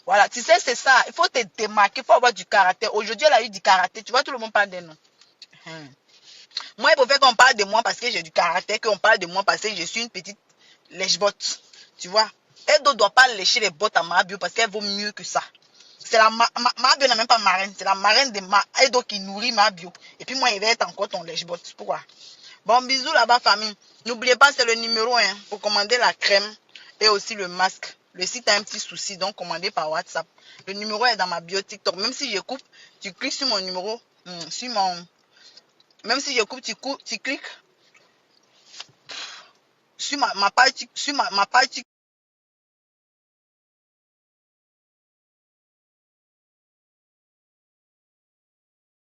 Voilà, tu sais, c'est ça. Il faut te démarquer, il faut avoir du caractère. Aujourd'hui, elle a eu du caractère. Tu vois, tout le monde parle d'elle, non? Moi, il faut faire qu'on parle de moi parce que j'ai du caractère, qu'on parle de moi parce que je suis une petite lèche-botte. Tu vois. Edo ne doit pas lécher les bottes à Mabio parce qu'elle vaut mieux que ça. C'est la Mabio n'a même pas marraine. C'est la marraine de Edo qui nourrit Mabio. Et puis moi, il va être encore ton lèche-botte. Pourquoi? Bon, bisous là-bas, famille. N'oubliez pas, c'est le numéro 1 pour commander la crème et aussi le masque. Le site a un petit souci, donc commandez par WhatsApp. Le numéro est dans ma bio TikTok. Même si je coupe, tu cliques sur mon numéro, sur mon... Même si je coupe, tu cliques sur ma page TikTok.